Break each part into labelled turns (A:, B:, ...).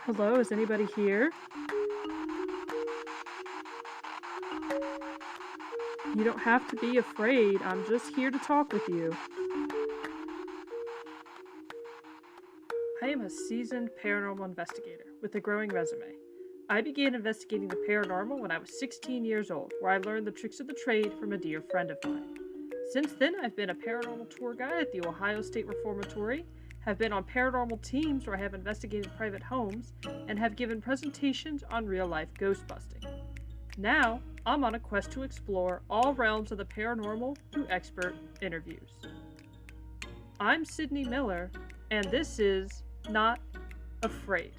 A: Hello, is anybody here? You don't have to be afraid. I'm just here to talk with you. I am a seasoned paranormal investigator with a growing resume. I began investigating the paranormal when I was 16 years old, where I learned the tricks of the trade from a dear friend of mine. Since then, I've been a paranormal tour guide at the Ohio State Reformatory, have been on paranormal teams where I have investigated private homes, and have given presentations on real life ghost busting. Now, I'm on a quest to explore all realms of the paranormal through expert interviews. I'm Sydney Miller, and this is Not Afraid.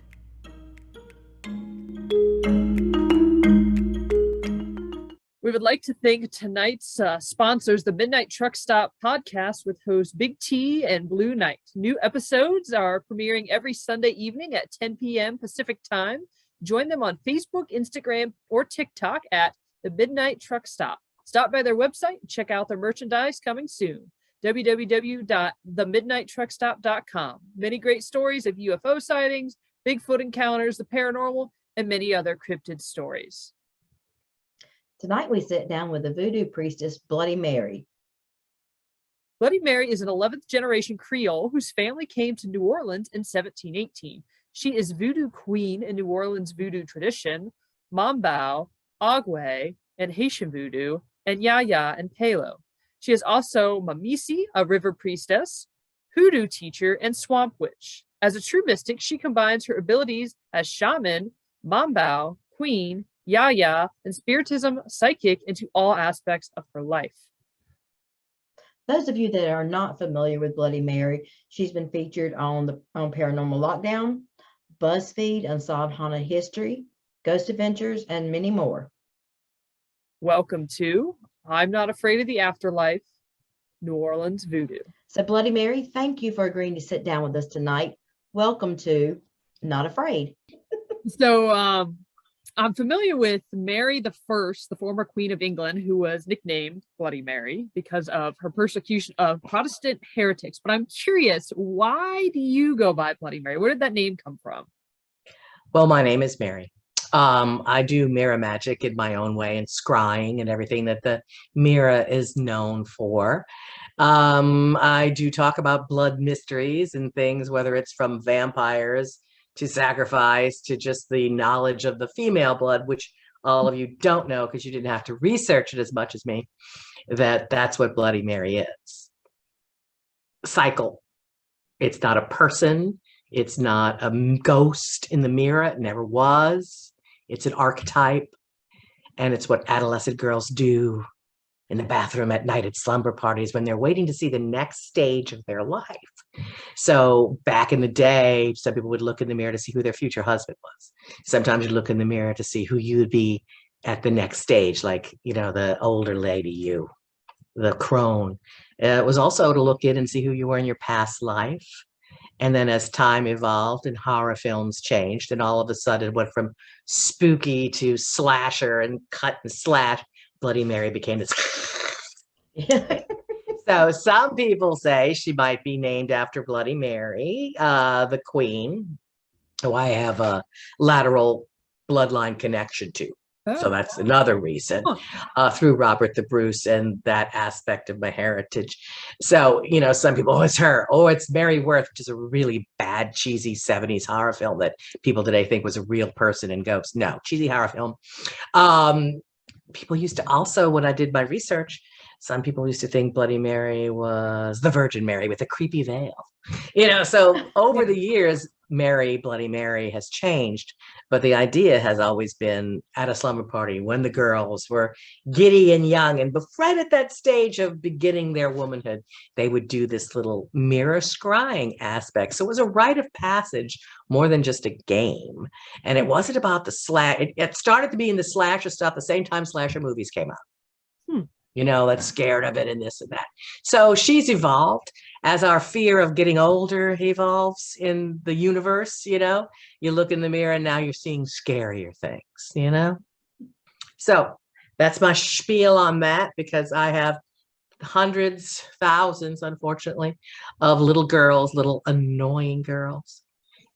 A: We would like to thank tonight's sponsors, the Midnight Truck Stop podcast with hosts Big T and Blue Knight. New episodes are premiering every Sunday evening at 10 p.m. Pacific time. Join them on Facebook, Instagram, or TikTok at the Midnight Truck Stop. Stop by their website and check out their merchandise coming soon. www.themidnighttruckstop.com. Many great stories of UFO sightings, Bigfoot encounters, the paranormal, and many other cryptid stories.
B: Tonight we sit down with the voodoo priestess Bloody Mary.
A: Bloody Mary is an 11th generation Creole whose family came to New Orleans in 1718. She is voodoo queen in New Orleans voodoo tradition, Mambao, Agwe, and Haitian voodoo, and Yaya and Palo. She is also Mamisi, a river priestess, hoodoo teacher, and swamp witch. As a true mystic, she combines her abilities as shaman, Mambao, queen, Yaya, and spiritism, psychic into all aspects of her life.
B: Those of you that are not familiar with Bloody Mary, she's been featured on Paranormal Lockdown, BuzzFeed, Unsolved Haunted History, Ghost Adventures, and many more.
A: Welcome to I'm Not Afraid of the Afterlife, New Orleans Voodoo.
B: So Bloody Mary, thank you for agreeing to sit down with us tonight. Welcome to Not Afraid.
A: So I'm familiar with Mary the First, the former Queen of England, who was nicknamed Bloody Mary because of her persecution of Protestant heretics. But I'm curious, why do you go by Bloody Mary? Where did that name come from?
C: Well, my name is Mary. I do mirror magic in my own way and scrying and everything that the mirror is known for. I do talk about blood mysteries and things, whether it's from vampires to sacrifice to just the knowledge of the female blood, which all of you don't know because you didn't have to research it as much as me, that's what Bloody Mary is. Cycle. It's not a person. It's not a ghost in the mirror. It never was. It's an archetype. And it's what adolescent girls do in the bathroom at night at slumber parties when they're waiting to see the next stage of their life. So back in the day, some people would look in the mirror to see who their future husband was. Sometimes you look in the mirror to see who you would be at the next stage, like, you know, the older lady, you, the crone. It was also to look in and see who you were in your past life. And then as time evolved and horror films changed, and all of a sudden it went from spooky to slasher and cut and slash, Bloody Mary became this. So some people say she might be named after Bloody Mary, the queen, who I have a lateral bloodline connection to. So that's another reason, through Robert the Bruce and that aspect of my heritage. So, you know, some people, oh, it's her. Oh, it's Mary Worth, which is a really bad, cheesy 70s horror film that people today think was a real person in ghosts. No, cheesy horror film. People used to also, when I did my research, some people used to think Bloody Mary was the Virgin Mary with a creepy veil. You know, so over the years, Bloody Mary has changed, but the idea has always been at a slumber party when the girls were giddy and young and right at that stage of beginning their womanhood, they would do this little mirror scrying aspect. So it was a rite of passage more than just a game. And it wasn't about the slash. It started to be in the slasher stuff the same time slasher movies came out. You know, that's scared of it and this and that. So she's evolved as our fear of getting older evolves in the universe. You know, you look in the mirror and now you're seeing scarier things, you know? So that's my spiel on that, because I have hundreds, thousands, unfortunately, of little girls, little annoying girls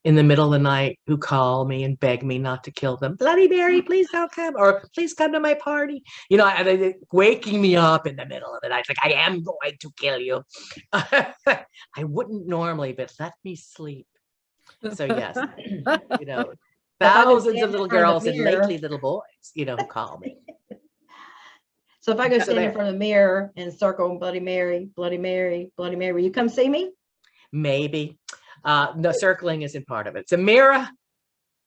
C: in the middle of the night who call me and beg me not to kill them. Bloody Mary, please don't come, or please come to my party. You know, and they waking me up in the middle of the night, like, I am going to kill you. I wouldn't normally, but let me sleep. So yes, you know, thousands of little girls and lately little boys, you know, who call me.
B: So if I go stand in front of the mirror and circle Bloody Mary, Bloody Mary, Bloody Mary, will you come see me?
C: Maybe. No, circling isn't part of it. It's a mirror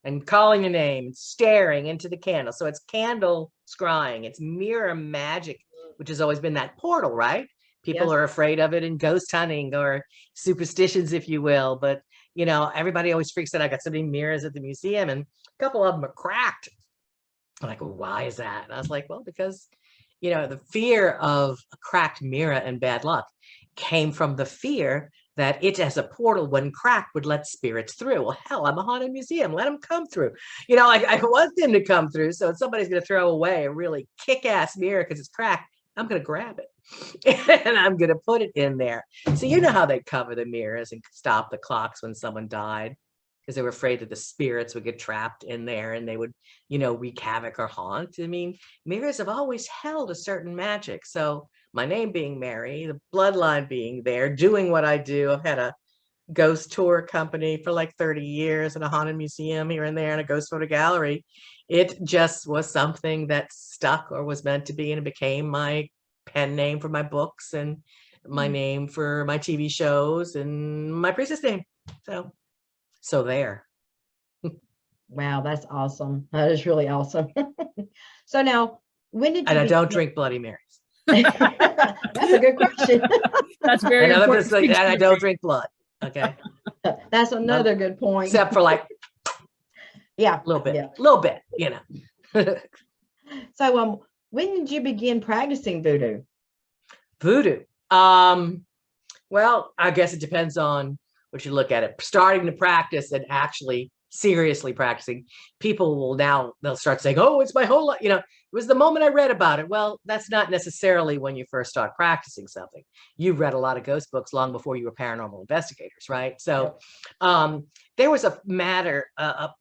C: and calling your name, staring into the candle. So it's candle scrying. It's mirror magic, which has always been that portal, right? People are afraid of it in ghost hunting or superstitions, if you will. But, you know, everybody always freaks out. I got so many mirrors at the museum and a couple of them are cracked. I'm like, well, why is that? And I was like, well, because, you know, the fear of a cracked mirror and bad luck came from the fear that it as a portal when cracked would let spirits through. Well, hell, I'm a haunted museum. Let them come through. You know, I want them to come through. So if somebody's going to throw away a really kick-ass mirror because it's cracked, I'm going to grab it and I'm going to put it in there. So you know how they cover the mirrors and stop the clocks when someone died because they were afraid that the spirits would get trapped in there and they would, you know, wreak havoc or haunt. I mean, mirrors have always held a certain magic. So my name being Mary, the bloodline being there, doing what I do. I've had a ghost tour company for like 30 years and a haunted museum here and there and a ghost photo gallery. It just was something that stuck or was meant to be, and it became my pen name for my books and my name for my TV shows and my priestess name. So there.
B: Wow, that's awesome. That is really awesome. So now, when did you?
C: And I don't drink Bloody Marys.
B: That's a good question.
A: That's very important.
C: And I don't drink blood. Okay.
B: That's another good point.
C: Except for like,
B: yeah,
C: a little bit, you know.
B: So, when did you begin practicing voodoo?
C: Voodoo. Well, I guess it depends on what you look at it. Starting to practice and actually seriously practicing, people will now, they'll start saying, oh, it's my whole life. You know, it was the moment I read about it. Well, that's not necessarily when you first start practicing something. You've read a lot of ghost books long before you were paranormal investigators, right? So there was a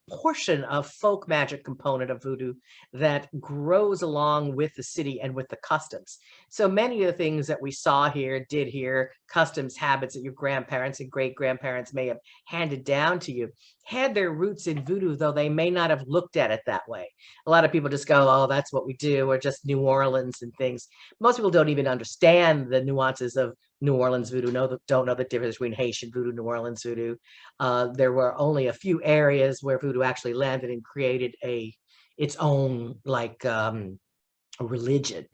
C: portion of folk magic component of voodoo that grows along with the city and with the customs. So many of the things that we saw here, did here, customs, habits that your grandparents and great-grandparents may have handed down to you, had their roots in voodoo, though they may not have looked at it that way. A lot of people just go, oh, that's what we do, or just New Orleans and things. Most people don't even understand the nuances of New Orleans voodoo, don't know the difference between Haitian voodoo, New Orleans voodoo. There were only a few areas where voodoo actually landed and created its own like religion.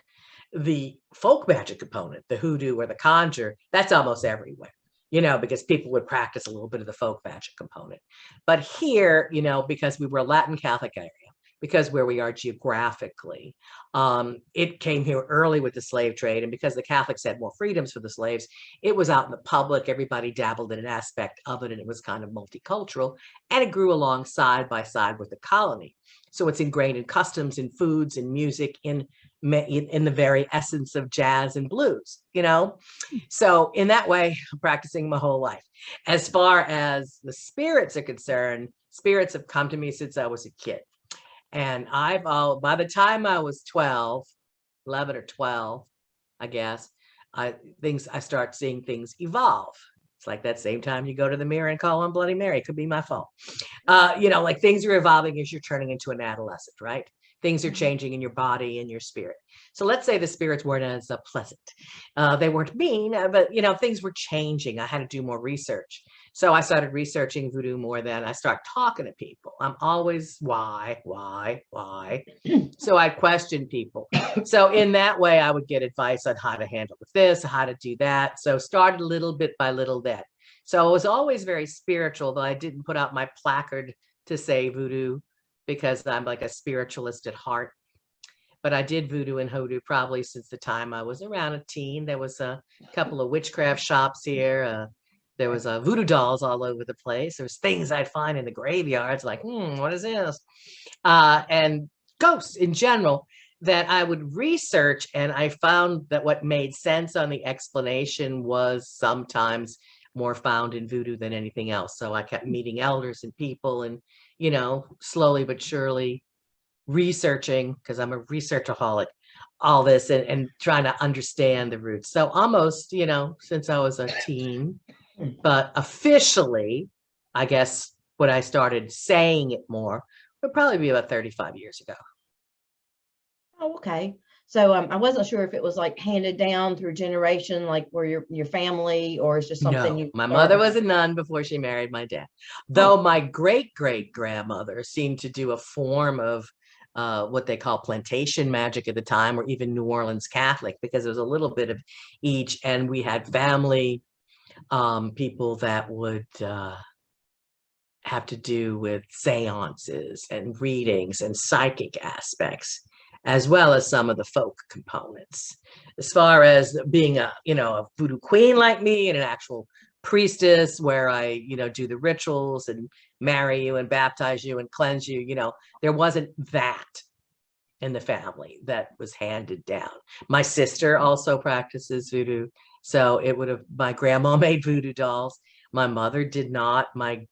C: The folk magic component, the hoodoo or the conjure, that's almost everywhere, you know, because people would practice a little bit of the folk magic component. But here, you know, because we were a Latin Catholic area, because where we are geographically, it came here early with the slave trade. And because the Catholics had more freedoms for the slaves, it was out in the public. Everybody dabbled in an aspect of it, and it was kind of multicultural. And it grew along side by side with the colony. So it's ingrained in customs, in foods, in music, in the very essence of jazz and blues, you know? So in that way, I'm practicing my whole life. As far as the spirits are concerned, spirits have come to me since I was a kid. And by the time I was 11 or 12, I guess, I start seeing things evolve. It's like that same time you go to the mirror and call on Bloody Mary. It could be my fault. You know, like things are evolving as you're turning into an adolescent, right? Things are changing in your body and your spirit. So let's say the spirits weren't as pleasant. They weren't mean, but, you know, things were changing. I had to do more research. So I started researching voodoo more than I start talking to people. I'm always, why? So I question people. So in that way, I would get advice on how to handle with this, how to do that. So started little bit by little then. So it was always very spiritual, though I didn't put out my placard to say voodoo because I'm like a spiritualist at heart. But I did voodoo and hoodoo probably since the time I was around a teen. There was a couple of witchcraft shops here. There was voodoo dolls all over the place. There was things I'd find in the graveyards like, what is this? And ghosts in general that I would research. And I found that what made sense on the explanation was sometimes more found in voodoo than anything else. So I kept meeting elders and people and, you know, slowly but surely researching, because I'm a researchaholic, all this and trying to understand the roots. So almost, you know, since I was a teen, but officially, I guess when I started saying it more, would probably be about 35 years ago.
B: Oh, okay. So I wasn't sure if it was like handed down through generation, like where your family, or it's just something
C: No,
B: you
C: my
B: started
C: mother was a
B: doing?
C: nun before she married my dad.
B: Oh,
C: Though my great-great-grandmother seemed to do a form of what they call plantation magic at the time, or even New Orleans Catholic, because there was a little bit of each. And we had family people that would have to do with seances and readings and psychic aspects, as well as some of the folk components. As far as being a, you know, a voodoo queen like me and an actual priestess where I, you know, do the rituals and marry you and baptize you and cleanse you, you know, there wasn't that in the family that was handed down. My sister also practices voodoo. So it would have, my grandma made voodoo dolls. My mother did not. My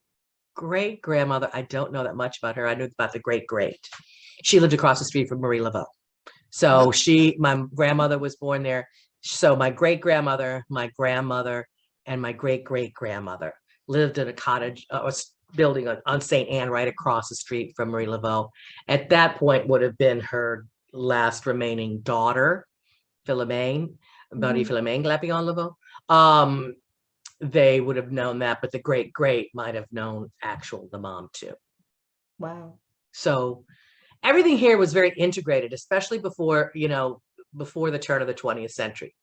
C: great grandmother, I don't know that much about her. I knew about the great great. She lived across the street from Marie Laveau. So my grandmother was born there. So my great grandmother, my grandmother, and my great great grandmother lived in a cottage, building on St. Anne, right across the street from Marie Laveau. At that point, would have been her last remaining daughter, Philomene, Marie
B: mhm.
C: Philomene Glapion Laveau. They would have known that, but the great great might have known the mom too.
B: Wow.
C: So everything here was very integrated, especially before, you know, before the turn of the 20th century.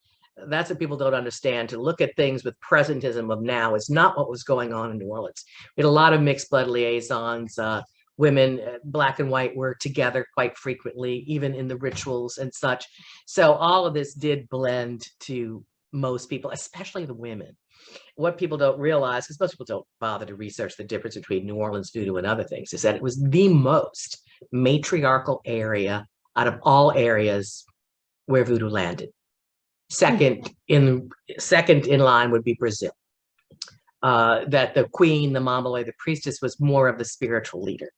C: That's what people don't understand. To look at things with presentism of now is not what was going on in New Orleans. We had a lot of mixed blood liaisons. Women, black and white, were together quite frequently, even in the rituals and such. So all of this did blend to most people, especially the women. What people don't realize, because most people don't bother to research the difference between New Orleans voodoo and other things, is that it was the most matriarchal area out of all areas where voodoo landed. Second in line would be Brazil. That the queen, the mamele, the priestess, was more of the spiritual leader.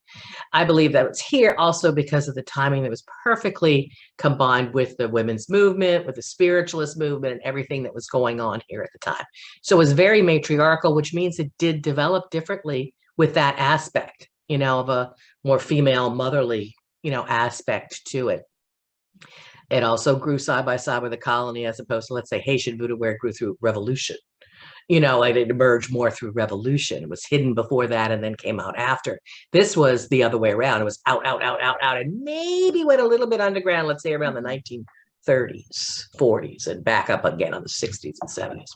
C: I believe that was here also because of the timing that was perfectly combined with the women's movement, with the spiritualist movement, and everything that was going on here at the time. So it was very matriarchal, which means it did develop differently with that aspect, you know, of a more female, motherly, you know, aspect to it. It also grew side by side with the colony, as opposed to, let's say, Haitian voodoo, where it grew through revolution. You know, like it emerged more through revolution. It was hidden before that and then came out after. This was the other way around. It was out, and maybe went a little bit underground, let's say around the 1930s, 40s, and back up again on the 60s and 70s.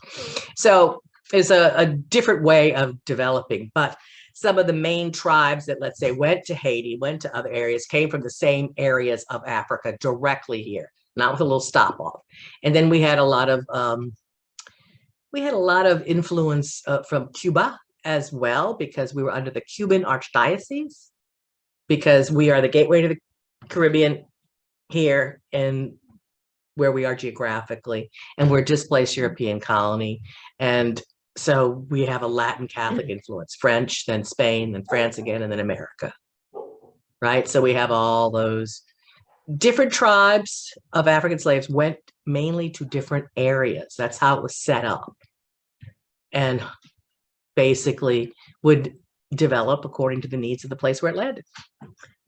C: So it's a different way of developing. But some of the main tribes that, let's say, went to Haiti, went to other areas, came from the same areas of Africa directly here, not with a little stop off. And then we had a lot of influence from Cuba as well, because we were under the Cuban Archdiocese, because we are the gateway to the Caribbean here and where we are geographically, and we're a displaced European colony. And so we have a Latin Catholic influence, French, then Spain, then France again, and then America, right? So we have all those different tribes of African slaves went mainly to different areas. That's how it was set up. And basically would develop according to the needs of the place where it landed.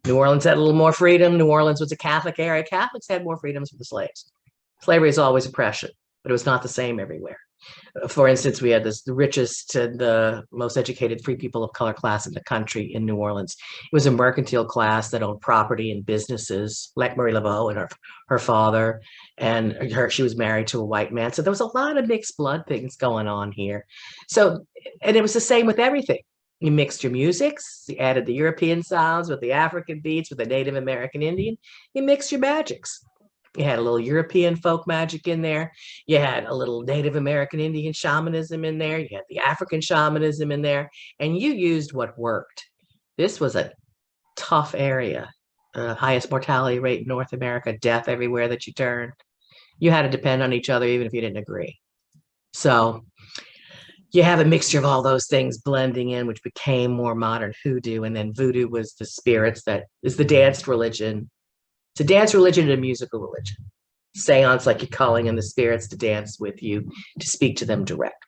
C: New Orleans had a little more freedom. New Orleans was a Catholic area. Catholics had more freedoms for the slaves. Slavery is always oppression, but it was not the same everywhere. For instance, we had the richest and the most educated free people of color class in the country in New Orleans. It was a mercantile class that owned property and businesses, like Marie Laveau and her father, and she was married to a white man. So there was a lot of mixed blood things going on here. So, and it was the same with everything. You mixed your musics, you added the European sounds with the African beats, with the Native American Indian, you mixed your magics. You had a little European folk magic in there. You had a little Native American Indian shamanism in there. You had the African shamanism in there, and you used what worked. This was a tough area. Highest mortality rate in North America, death everywhere that you turned. You had to depend on each other, even if you didn't agree. So you have a mixture of all those things blending in, which became more modern hoodoo. And then voodoo was the spirits that is the dance religion. It's a dance religion and a musical religion. Seance, like you're calling in the spirits to dance with you, to speak to them direct.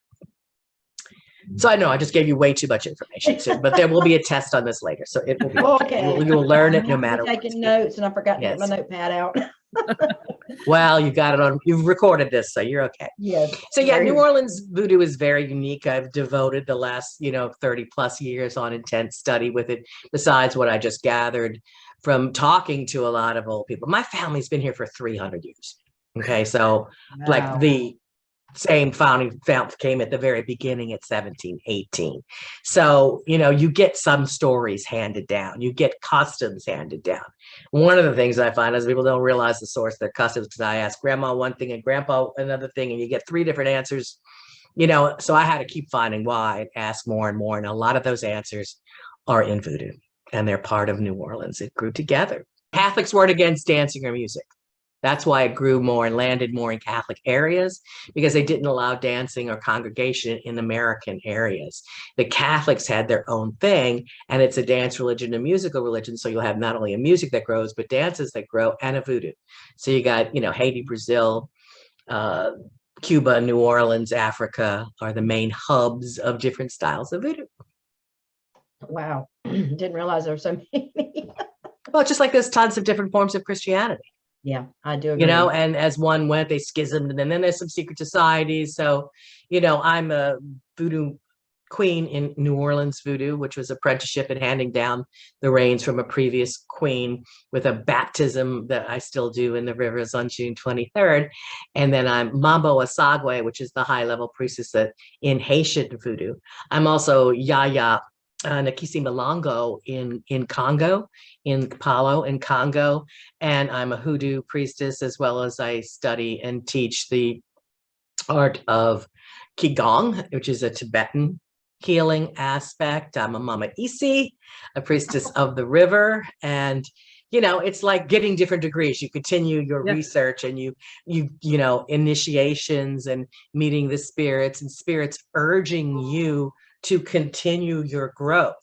C: So I know I just gave you way too much information, but there will be a test on this later. So it will be
B: Okay.
C: you'll learn it no
B: I'm
C: matter what.
B: taking notes, and I forgot to get my
C: Yes.
B: notepad out.
C: Well, you got it on, you've recorded this, so you're okay.
B: Yes.
C: So yeah,
B: very-
C: New Orleans voodoo is very unique. I've devoted the last, 30 plus years on intense study with it, besides what I just gathered from talking to a lot of old people. My family's been here for 300 years. Okay, so like
B: Wow.
C: the same founding came at the very beginning at 1718. So, you get some stories handed down, you get customs handed down. One of the things I find is people don't realize the source of their customs, because I ask grandma one thing and grandpa another thing, and you get 3 different answers, so I had to keep finding why and ask more and more. And a lot of those answers are in voodoo, and they're part of New Orleans. It grew together. Catholics weren't against dancing or music. That's why it grew more and landed more in Catholic areas, because they didn't allow dancing or congregation in American areas. The Catholics had their own thing, and it's a dance religion, a musical religion. So you'll have not only a music that grows, but dances that grow, and a voodoo. So you got, Haiti, Brazil, Cuba, New Orleans, Africa are the main hubs of different styles of voodoo.
B: Wow. Didn't realize there were so many.
C: Well, just like there's tons of different forms of Christianity.
B: Yeah, I do agree.
C: And as one went, they schismed, and then there's some secret societies. So, I'm a voodoo queen in New Orleans voodoo, which was apprenticeship and handing down the reins from a previous queen, with a baptism that I still do in the rivers on June 23rd. And then I'm Mambo Asagwe, which is the high-level priestess in Haitian voodoo. I'm also Yaya Nakisi Malongo in Congo, in Palo in Congo, and I'm a hoodoo priestess, as well as I study and teach the art of Qigong, which is a Tibetan healing aspect. I'm a Mama Isi, a priestess of the river, and it's like getting different degrees. You continue your research, and you initiations and meeting the spirits, and spirits urging you to continue your growth.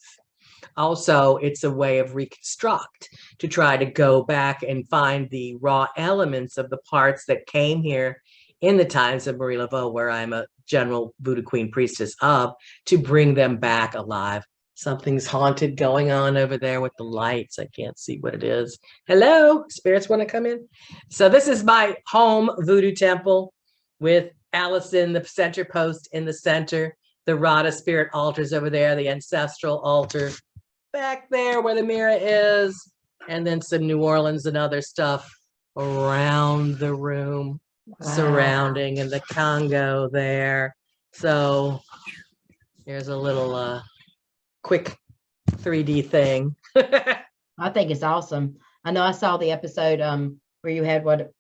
C: Also, it's a way of reconstruct, to try to go back and find the raw elements of the parts that came here in the times of Marie Laveau, where I'm a general voodoo queen priestess of, to bring them back alive. Something's haunted going on over there with the lights. I can't see what it is. Hello, spirits want to come in? So this is my home voodoo temple, with Allison, the center post, in the center. The Rada spirit altars over there, the ancestral altar back there where the mirror is, and then some New Orleans and other stuff around the room, surrounding, and the Congo there. So here's a little quick 3D thing.
B: I think it's awesome. I know I saw the episode where you had, what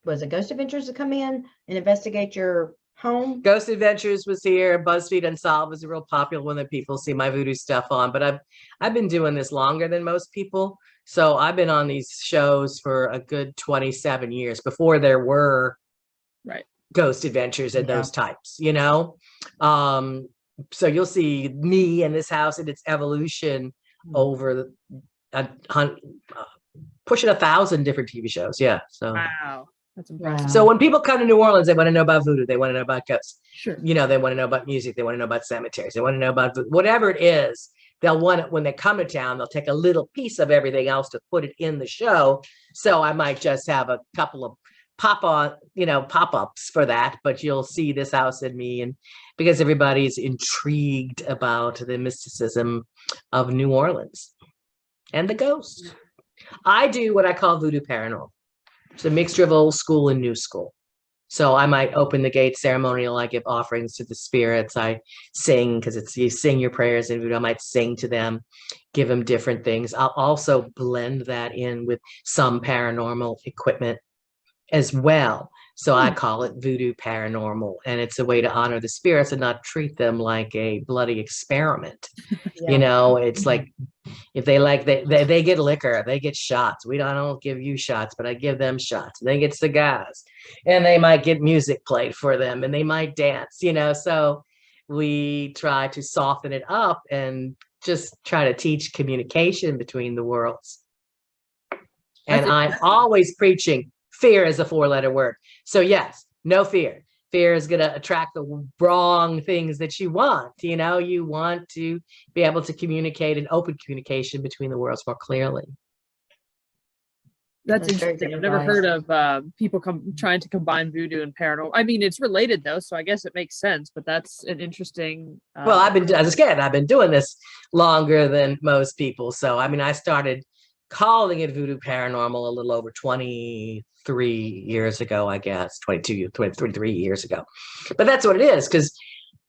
B: was it, Ghost Adventures, to come in and investigate your home.
C: Ghost Adventures was here. BuzzFeed Unsolved was a real popular one that people see my voodoo stuff on. But I've been doing this longer than most people. So I've been on these shows for a good 27 years before there were Ghost Adventures and those types, So you'll see me and this house and its evolution over pushing 1,000 different TV shows. Yeah. So
A: Wow. That's impressive.
C: So when people come to New Orleans, they want to know about voodoo. They want to know about ghosts.
A: Sure.
C: They want to know about music. They want to know about cemeteries. They want to know about whatever it is. They'll want it when they come to town. They'll take a little piece of everything else to put it in the show. So I might just have a couple of pop-ups for that, but you'll see this house and me, and because everybody's intrigued about the mysticism of New Orleans and the ghosts. I do what I call voodoo paranormal. It's a mixture of old school and new school. So I might open the gate ceremonial. I give offerings to the spirits. I sing, because you sing your prayers in voodoo. I might sing to them, give them different things. I'll also blend that in with some paranormal equipment as well. So I call it voodoo paranormal, and it's a way to honor the spirits and not treat them like a bloody experiment. It's like, if they get liquor, they get shots. I don't give you shots, but I give them shots. They get cigars, and they might get music played for them, and they might dance, so we try to soften it up and just try to teach communication between the worlds. And I'm always preaching fear is a 4-letter word. So yes, no fear. Fear is going to attract the wrong things that you want. You know, you want to be able to communicate and open communication between the worlds more clearly.
A: That's
B: That's very
A: interesting.
B: good
A: I've never
B: advice.
A: heard of people trying to combine voodoo and paranormal. I mean, it's related though, so I guess it makes sense. But that's an interesting.
C: Well, as a kid, I've been doing this longer than most people. So, I mean, I started calling it voodoo paranormal a little over 23 years ago, I guess, 23 years ago. But that's what it is, because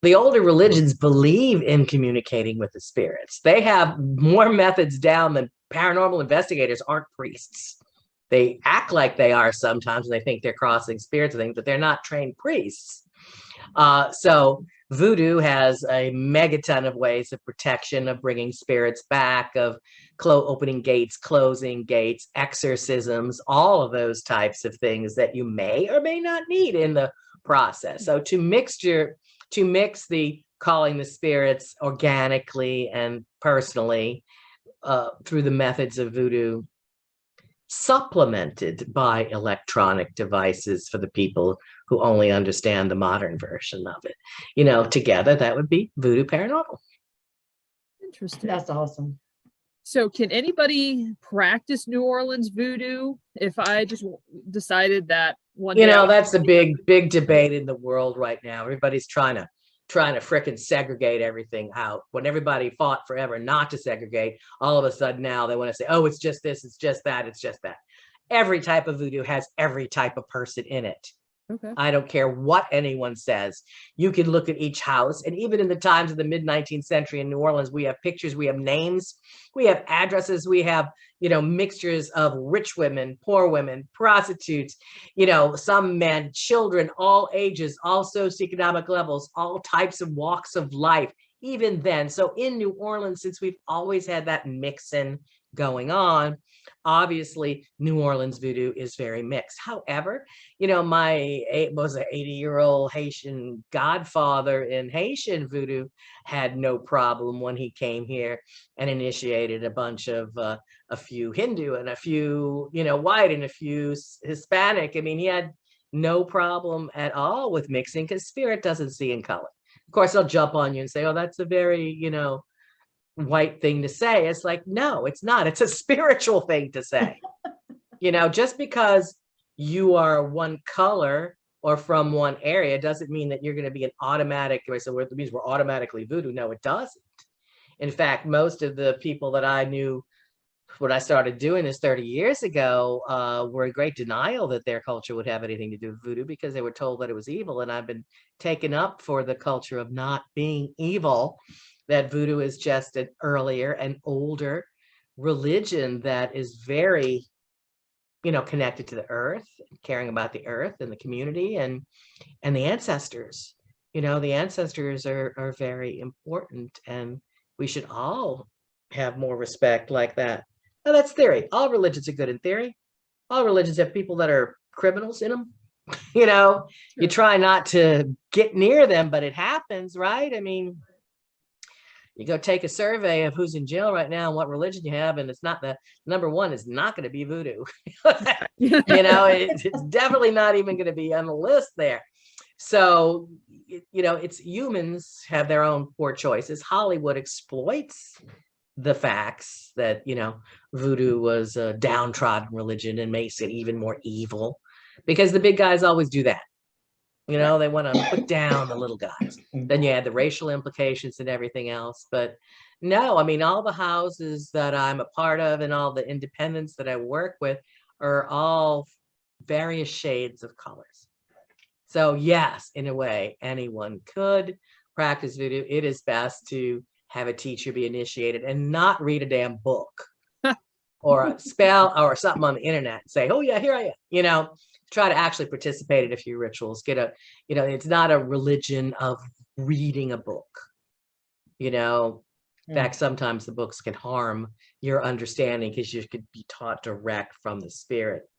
C: the older religions believe in communicating with the spirits. They have more methods down than paranormal investigators aren't priests. They act like they are sometimes, and they think they're crossing spirits and things, but they're not trained priests. So voodoo has a megaton of ways of protection, of bringing spirits back, of opening gates, closing gates, exorcisms, all of those types of things that you may or may not need in the process. So to mix the calling the spirits organically and personally through the methods of voodoo, supplemented by electronic devices for the people who only understand the modern version of it. You know, together that would be voodoo paranormal.
A: Interesting.
B: That's awesome.
A: So can anybody practice New Orleans voodoo if I just decided that one day?
C: You know, that's a big debate in the world right now. Everybody's trying to frickin' segregate everything out. When everybody fought forever not to segregate, all of a sudden now they want to say, oh, it's just this, it's just that, it's just that. Every type of voodoo has every type of person in it.
A: Okay.
C: I don't care what anyone says. You can look at each house, and even in the times of the mid-19th century in New Orleans, we have pictures, we have names, we have addresses, we have, you know, mixtures of rich women, poor women, prostitutes, you know, some men, children, all ages, all socioeconomic levels, all types of walks of life, even then. So in New Orleans, since we've always had that mixing going on, obviously New Orleans voodoo is very mixed. However, you know, my was an 80-year-old Haitian godfather in Haitian voodoo had no problem when he came here and initiated a bunch of a few Hindu and a few, you know, white and a few Hispanic. I mean, he had no problem at all with mixing because spirit doesn't see in color. Of course, they'll jump on you and say, oh, that's a very, you know, white thing to say. It's like, no, it's not. It's a spiritual thing to say. You know, just because you are one color or from one area doesn't mean that you're going to be an automatic, so it means we're automatically voodoo. No, it doesn't. In fact, most of the people that I knew when I started doing this 30 years ago were in great denial that their culture would have anything to do with voodoo because they were told that it was evil. And I've been taken up for the culture of not being evil, that voodoo is just an earlier and older religion that is very, you know, connected to the earth, caring about the earth and the community and the ancestors. You know, the ancestors are very important, and we should all have more respect like that. Now, that's theory. All religions are good in theory. All religions have people that are criminals in them. You know, you try not to get near them, but it happens, right? I mean, you go take a survey of who's in jail right now and what religion you have, and it's not the number one is not going to be voodoo. You know, it's definitely not even going to be on the list there. So, you know, it's humans have their own poor choices. Hollywood exploits the facts that, you know, voodoo was a downtrodden religion and makes it even more evil because the big guys always do that. You know, they want to put down the little guys. Then you add the racial implications and everything else. But no, I mean, all the houses that I'm a part of and all the independents that I work with are all various shades of colors. So yes, in a way, anyone could practice voodoo. It is best to have a teacher be initiated and not read a damn book or a spell or something on the internet and say, oh yeah, here I am, you know. Try to actually participate in a few rituals, you know, it's not a religion of reading a book, you know. In fact, sometimes the books can harm your understanding because you could be taught direct from the spirit.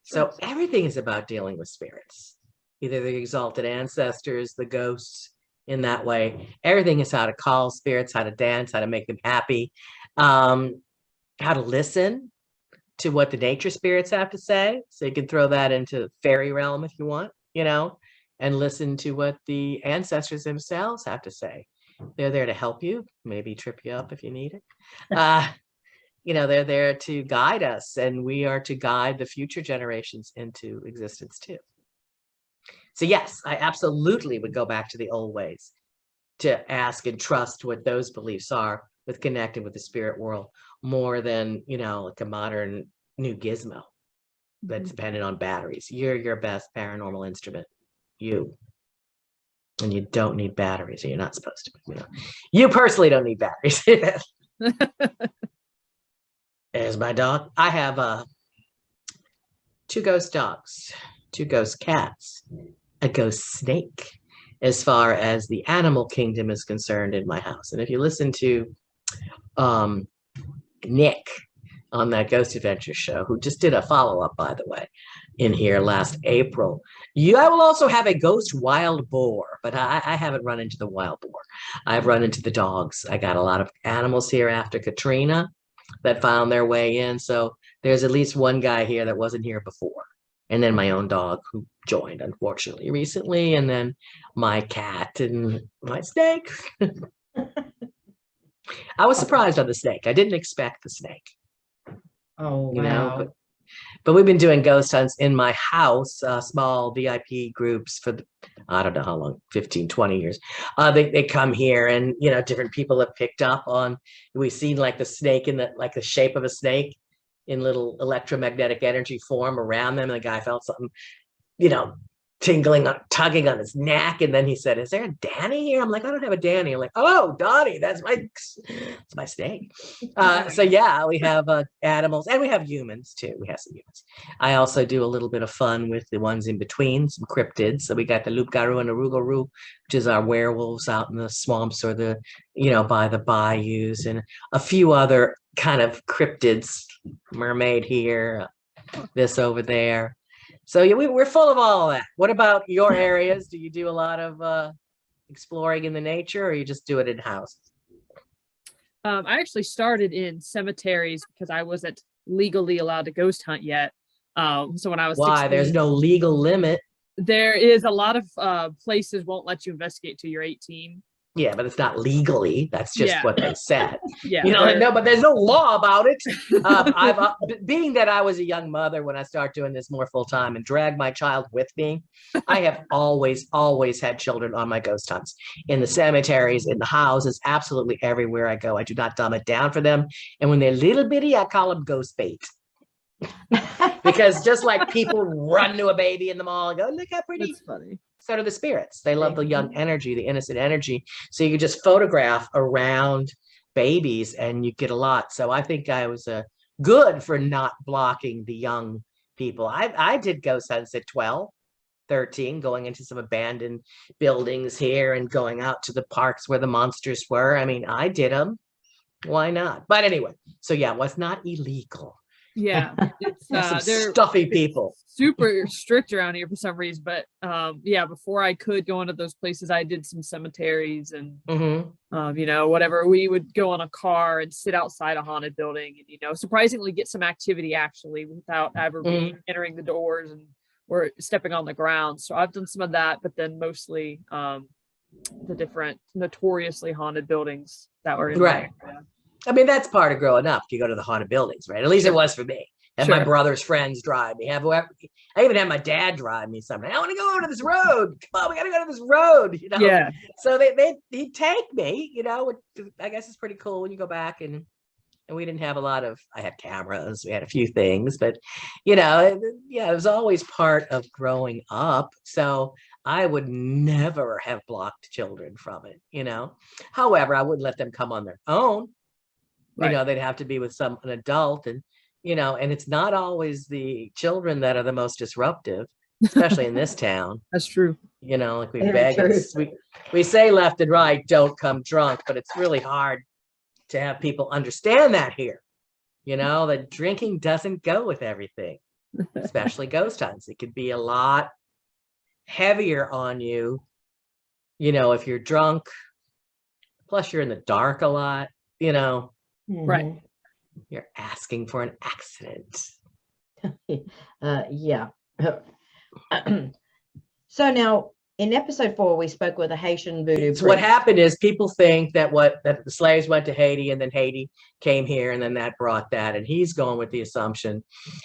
C: So everything is about dealing with spirits, either the exalted ancestors, the ghosts, in that way. Everything is how to call spirits, how to dance, how to make them happy, how to listen to what the nature spirits have to say. So you can throw that into fairy realm if you want, and listen to what the ancestors themselves have to say. They're there to help you, maybe trip you up if you need it. They're there to guide us, and we are to guide the future generations into existence too. So yes, I absolutely would go back to the old ways to ask and trust what those beliefs are with connecting with the spirit world more than, like a modern new gizmo that's dependent on batteries. You're your best paranormal instrument. And you don't need batteries, or you're not supposed to. You personally don't need batteries. There's my dog. I have 2 ghost dogs, 2 ghost cats, a ghost snake, as far as the animal kingdom is concerned in my house. And if you listen to Nick on that Ghost Adventure show, who just did a follow-up, by the way, in here last April, I will also have a ghost wild boar, but I haven't run into the wild boar. I've run into the dogs. I got a lot of animals here after Katrina that found their way in. So there's at least one guy here that wasn't here before. And then my own dog who joined, unfortunately, recently. And then my cat and my snake. I was surprised on the snake. I didn't expect the snake.
B: Oh, wow.
C: But we've been doing ghost hunts in my house, small VIP groups for I don't know how long, 15, 20 years. They come here, and different people have picked up on. We've seen like the snake in the shape of a snake in little electromagnetic energy form around them, and the guy felt something, tingling, tugging on his neck, and then he said, "Is there a Danny here?" I'm like, "I don't have a Danny." I'm like, "Oh, Donnie, that's my snake." So yeah, we have animals, and we have humans too. We have some humans. I also do a little bit of fun with the ones in between, some cryptids. So we got the Loup-Garou and the Rougarou, which is our werewolves out in the swamps or the by the bayous, and a few other kind of cryptids, mermaid here, this over there. So yeah, we're full of all of that. What about your areas? Do you do a lot of exploring in the nature, or you just do it in house?
A: I actually started in cemeteries because I wasn't legally allowed to ghost hunt yet. So when I was 16,
C: there's no legal limit.
A: There is a lot of places won't let you investigate till you're 18.
C: Yeah, but it's not legally. That's just what they said.
A: Yeah,
C: no, but there's no law about it. Being that I was a young mother when I started doing this more full time and dragged my child with me, I have always had children on my ghost hunts, in the cemeteries, in the houses, absolutely everywhere I go. I do not dumb it down for them. And when they're little bitty, I call them ghost bait. Because just like people run to a baby in the mall and go, "Look how pretty."
A: That's funny.
C: So do the spirits. They love the young energy, the innocent energy. So you just photograph around babies and you get a lot. So I think I was good for not blocking the young people. I did ghost hunts at 12, 13, going into some abandoned buildings here and going out to the parks where the monsters were. I mean, I did them. Why not? But anyway, so yeah, it was not illegal.
A: Yeah, it's
C: they're stuffy people.
A: Super strict around here for some reason. But yeah, before I could go into those places, I did some cemeteries and whatever. We would go on a car and sit outside a haunted building, and surprisingly get some activity actually without ever entering the doors and or stepping on the ground. So I've done some of that, but then mostly the different notoriously haunted buildings that were in
C: right. I mean, that's part of growing up. You go to the haunted buildings, right? At least it was for me. And my brother's friends drive me. I even had my dad drive me somewhere. I want to go over to this road. Come on, we got to go to this road.
A: Yeah.
C: So he'd take me. Which I guess it's pretty cool when you go back and we didn't have a lot of. I had cameras. We had a few things, but it was always part of growing up. So I would never have blocked children from it. However, I wouldn't let them come on their own. Right. They'd have to be with an adult, and and it's not always the children that are the most disruptive, especially in this town.
A: That's true.
C: Like we beg we say left and right, don't come drunk, but it's really hard to have people understand that here. That drinking doesn't go with everything, especially ghost hunts. It could be a lot heavier on you, if you're drunk, plus you're in the dark a lot,
A: Right.
B: Mhm.
C: you're asking for an accident.
B: Yeah. So now in episode 4, we spoke with a Haitian voodoo
C: So what
B: priest.
C: happened is people think that the slaves went to Haiti and then Haiti came here and then that brought that. And he's going with the assumption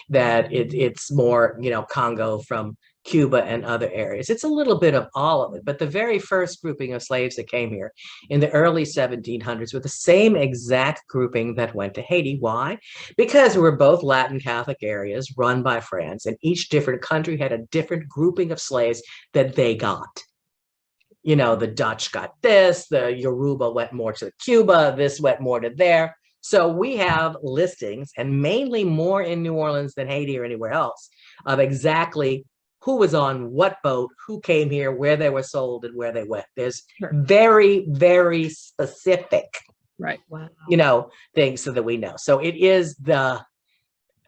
C: that it's more, Congo from Cuba and other areas. It's a little bit of all of it. But the very first grouping of slaves that came here in the early 1700s were the same exact grouping that went to Haiti. Why? Because we were both Latin Catholic areas run by France, and each different country had a different grouping of slaves that they got. The Dutch got this, the Yoruba went more to Cuba, this went more to there. So we have listings, and mainly more in New Orleans than Haiti or anywhere else, of exactly who was on what boat, who came here, where they were sold, and where they went. There's very, very specific,
A: Right.
B: Wow.
C: things so that we know. So it is the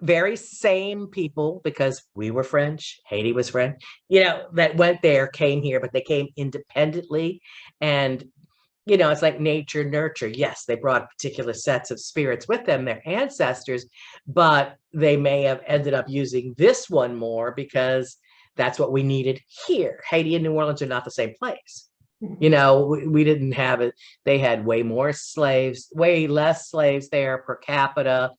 C: very same people, because we were French, Haiti was French, that went there, came here, but they came independently. And, it's like nature, nurture. Yes, they brought particular sets of spirits with them, their ancestors, but they may have ended up using this one more because that's what we needed here. Haiti and New Orleans are not the same place. We didn't have it. They had way more slaves, way less slaves there per capita,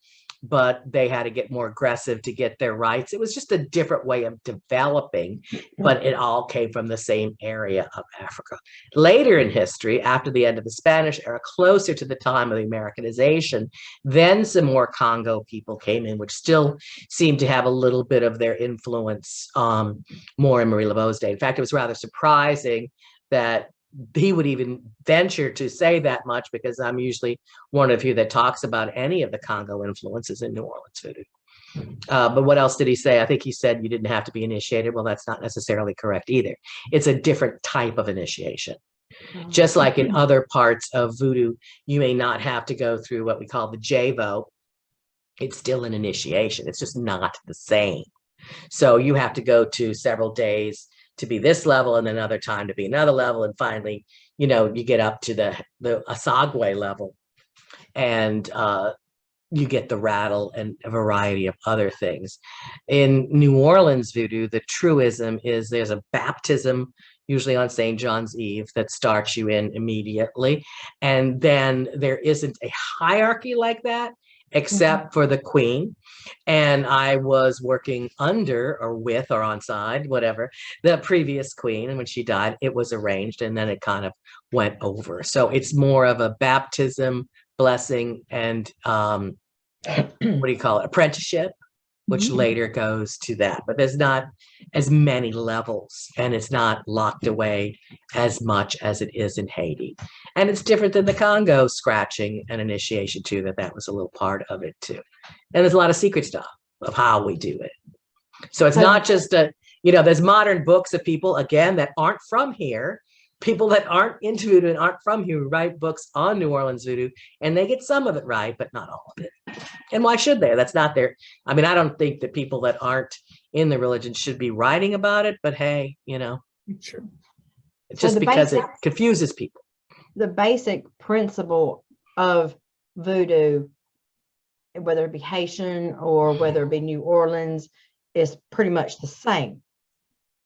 C: but they had to get more aggressive to get their rights. It was just a different way of developing, but it all came from the same area of Africa. Later in history, after the end of the Spanish era, closer to the time of the Americanization, then some more Congo people came in, which still seemed to have a little bit of their influence more in Marie Laveau's day. In fact, it was rather surprising that he would even venture to say that much, because I'm usually one of the few that talks about any of the Congo influences in New Orleans voodoo. But what else did he say? I think he said you didn't have to be initiated. Well, that's not necessarily correct either. It's a different type of initiation. Just like in other parts of voodoo, you may not have to go through what we call the JVO. It's still an initiation. It's just not the same. So you have to go to several days to be this level, and then another time to be another level, and finally you get up to the Asagwe level, and you get the rattle and a variety of other things. In New Orleans voodoo, the truism is there's a baptism usually on St. John's Eve that starts you in immediately, and then there isn't a hierarchy like that except for the queen. And I was working under or with or on side, whatever, the previous queen. And when she died, it was arranged, and then it kind of went over. So it's more of a baptism, blessing, and apprenticeship, which later goes to that. But there's not as many levels, and it's not locked away as much as it is in Haiti. And it's different than the Congo scratching and initiation too, that was a little part of it too. And there's a lot of secret stuff of how we do it. So it's not just there's modern books of people, again, that aren't from here, people that aren't into voodoo and aren't from here, who write books on New Orleans voodoo, and they get some of it right, but not all of it. And why should they? That's not their, I don't think that people that aren't in the religion should be writing about it, but hey,
A: Sure.
C: It's just because it confuses people.
B: The basic principle of voodoo, whether it be Haitian or whether it be New Orleans, is pretty much the same.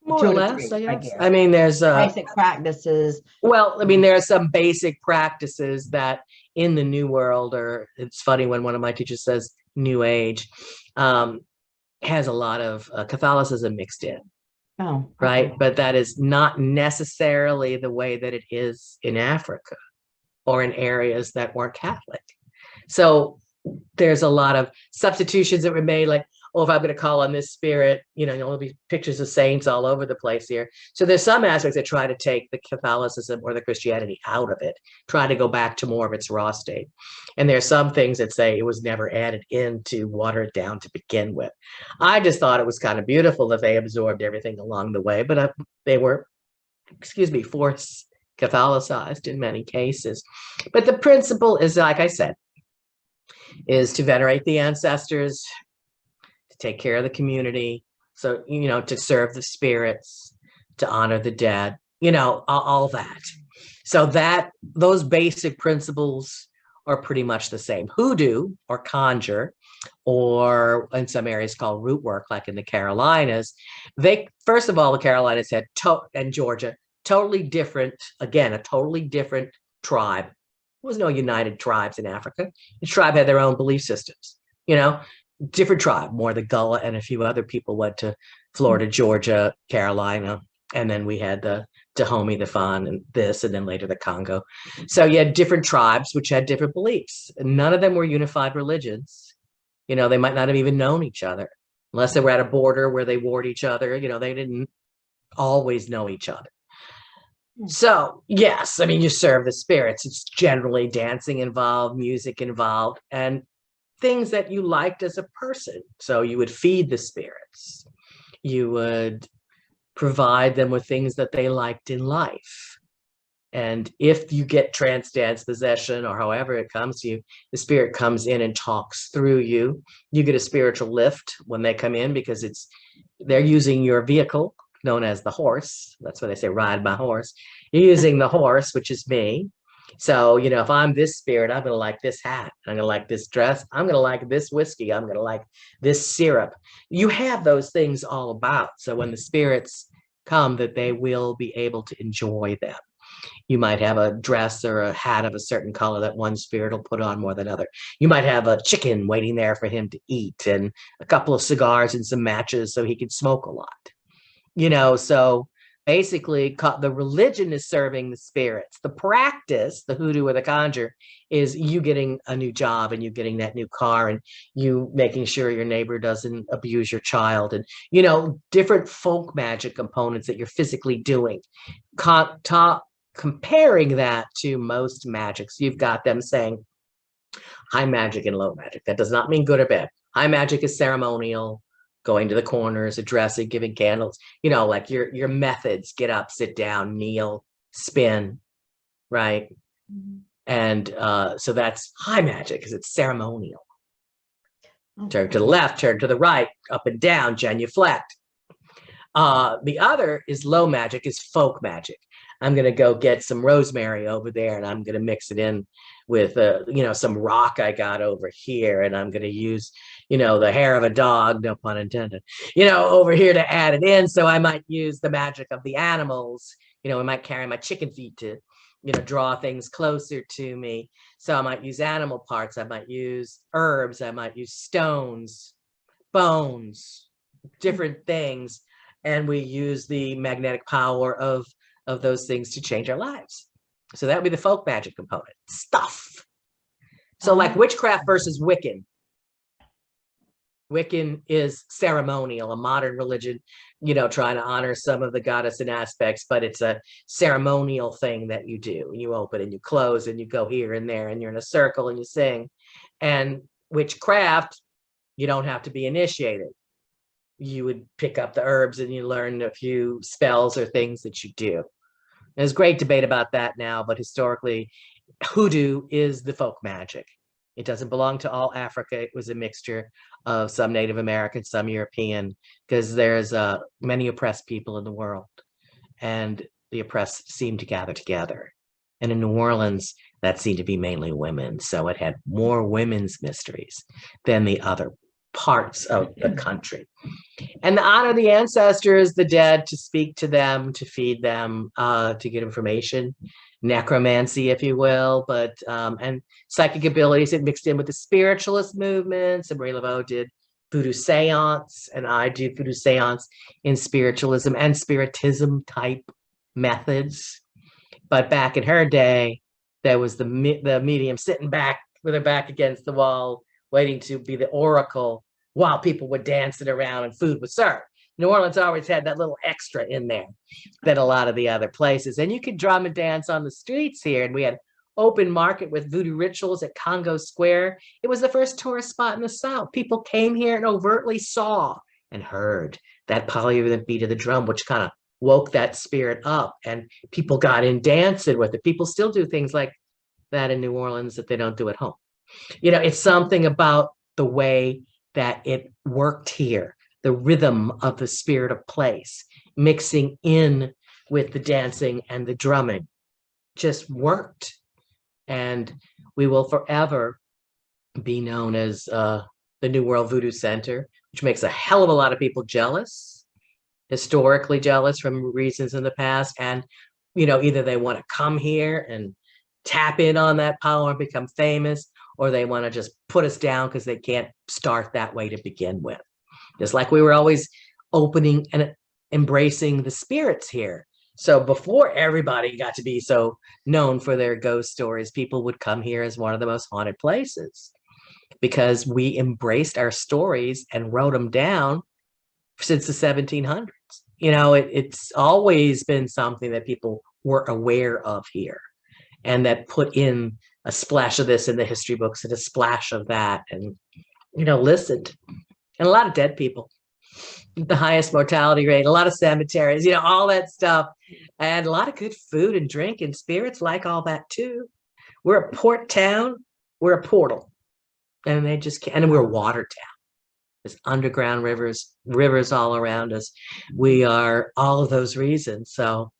C: More or less, I guess.
B: guess.
C: There's
B: basic practices.
C: Well, there are some basic practices that in the New World, or it's funny when one of my teachers says New Age, has a lot of Catholicism mixed in.
B: Oh,
C: right.
B: okay.
C: But that is not necessarily the way that it is in Africa or in areas that weren't Catholic. So there's a lot of substitutions that were made, like, oh, if I'm going to call on this spirit, there'll be pictures of saints all over the place here. So there's some aspects that try to take the Catholicism or the Christianity out of it, try to go back to more of its raw state. And there's some things that say it was never added in to water it down to begin with. I just thought it was kind of beautiful that they absorbed everything along the way, but they were, forced Catholicized in many cases. But the principle is, like I said, is to venerate the ancestors, to take care of the community, so to serve the spirits, to honor the dead, all that. So those basic principles are pretty much the same. Hoodoo or conjure, or in some areas called root work, like in the Carolinas, first of all, the Carolinas had and Georgia, totally different, again, a totally different tribe. There was no united tribes in Africa. Each tribe had their own belief systems, different tribe. More the Gullah and a few other people went to Florida, Georgia, Carolina, and then we had the Dahomey, the Fon, and then later the Congo. So you had different tribes which had different beliefs. None of them were unified religions. They might not have even known each other unless they were at a border where they warred each other. They didn't always know each other. So yes, I mean, you serve the spirits. It's generally dancing involved, music involved, and things that you liked as a person. So you would feed the spirits. You would provide them with things that they liked in life. And if you get trance dance possession, or however it comes to you, the spirit comes in and talks through you. You get a spiritual lift when they come in, because they're using your vehicle known as the horse. That's why they say ride my horse. You're using the horse, which is me. So, if I'm this spirit, I'm going to like this hat. I'm going to like this dress. I'm going to like this whiskey. I'm going to like this syrup. You have those things all about. So when the spirits come, that they will be able to enjoy them. You might have a dress or a hat of a certain color that one spirit will put on more than other. You might have a chicken waiting there for him to eat, and a couple of cigars and some matches so he can smoke a lot. So basically the religion is serving the spirits. The practice, the hoodoo or the conjure, is you getting a new job and you getting that new car and you making sure your neighbor doesn't abuse your child, and different folk magic components that you're physically doing. Comparing that to most magics, you've got them saying high magic and low magic. That does not mean good or bad. High magic is ceremonial, going to the corners, addressing, giving candles, like your methods: get up, sit down, kneel, spin, right? Mm-hmm. And so that's high magic, because it's ceremonial. Okay. Turn to the left, turn to the right, up and down, genuflect. The other is low magic, is folk magic. I'm going to go get some rosemary over there, and I'm going to mix it in with, some rock I got over here. And I'm going to use, the hair of a dog, no pun intended, over here to add it in. So I might use the magic of the animals. I might carry my chicken feet to, draw things closer to me. So I might use animal parts. I might use herbs. I might use stones, bones, different things. And we use the magnetic power of those things to change our lives. So that would be the folk magic component. Stuff. So like witchcraft versus Wiccan. Wiccan is ceremonial, a modern religion, trying to honor some of the goddess and aspects, but it's a ceremonial thing that you do. You open and you close and you go here and there and you're in a circle and you sing. And witchcraft, you don't have to be initiated. You would pick up the herbs and you learn a few spells or things that you do. There's great debate about that now, but historically, hoodoo is the folk magic. It doesn't belong to all Africa. It was a mixture of some Native American, some European, because there's many oppressed people in the world, and the oppressed seem to gather together. And in New Orleans, that seemed to be mainly women. So it had more women's mysteries than the other parts of the country. And to honor the ancestors, the dead, to speak to them, to feed them, to get information, necromancy, if you will, but and psychic abilities. It mixed in with the spiritualist movements. And Marie Laveau did voodoo seance, and I do voodoo seance in spiritualism and spiritism type methods. But back in her day, there was the medium sitting back with her back against the wall, waiting to be the oracle while people were dancing around and food was served. New Orleans always had that little extra in there than a lot of the other places. And you could drum and dance on the streets here. And we had open market with voodoo rituals at Congo Square. It was the first tourist spot in the South. People came here and overtly saw and heard that polyrhythmic beat of the drum, which kind of woke that spirit up. And people got in dancing with it. People still do things like that in New Orleans that they don't do at home. It's something about the way that it worked here, the rhythm of the spirit of place, mixing in with the dancing and the drumming just worked. And we will forever be known as the New World Voodoo Center, which makes a hell of a lot of people jealous, historically jealous from reasons in the past. And, either they want to come here and tap in on that power and become famous, or they want to just put us down because they can't start that way to begin with. Just like we were always opening and embracing the spirits here. So before everybody got to be so known for their ghost stories, people would come here as one of the most haunted places because we embraced our stories and wrote them down since the 1700s. It's always been something that people were aware of here, and that put in a splash of this in the history books and a splash of that, and listened. And a lot of dead people, the highest mortality rate, a lot of cemeteries, all that stuff, and a lot of good food and drink, and spirits like all that too. We're a port town, we're a portal, and we're a water town. There's underground rivers all around us. We are all of those reasons. So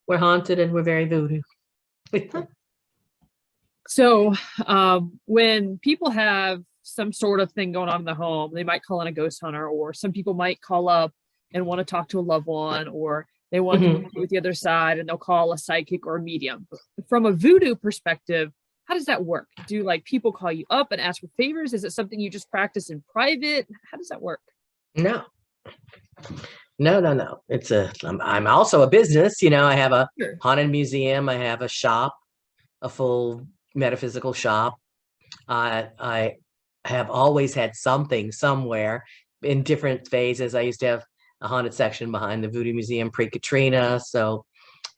C: we're haunted and we're very voodoo.
A: So when people have some sort of thing going on in the home, they might call in a ghost hunter, or some people might call up and want to talk to a loved one, or they want to communicate with the other side and they'll call a psychic or a medium. From a voodoo perspective, how does that work? Do people call you up and ask for favors? Is it something you just practice in private? How does that work?
C: No. I'm also a business. I have a haunted museum. I have a shop, a full metaphysical shop. I have always had something somewhere in different phases. I used to have a haunted section behind the Voodoo Museum pre-Katrina.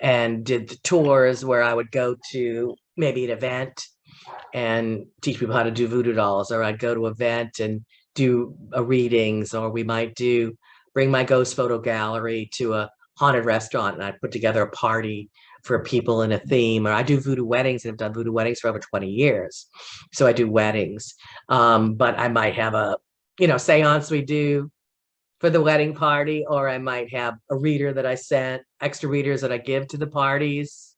C: And did the tours where I would go to maybe an event and teach people how to do voodoo dolls, or I'd go to an event and do readings, or we might bring my ghost photo gallery to a haunted restaurant and I'd put together a party for people in a theme. Or I do voodoo weddings, and I've done voodoo weddings for over 20 years. So I do weddings. But I might have a, seance we do for the wedding party, or I might have a reader that I sent, extra readers that I give to the parties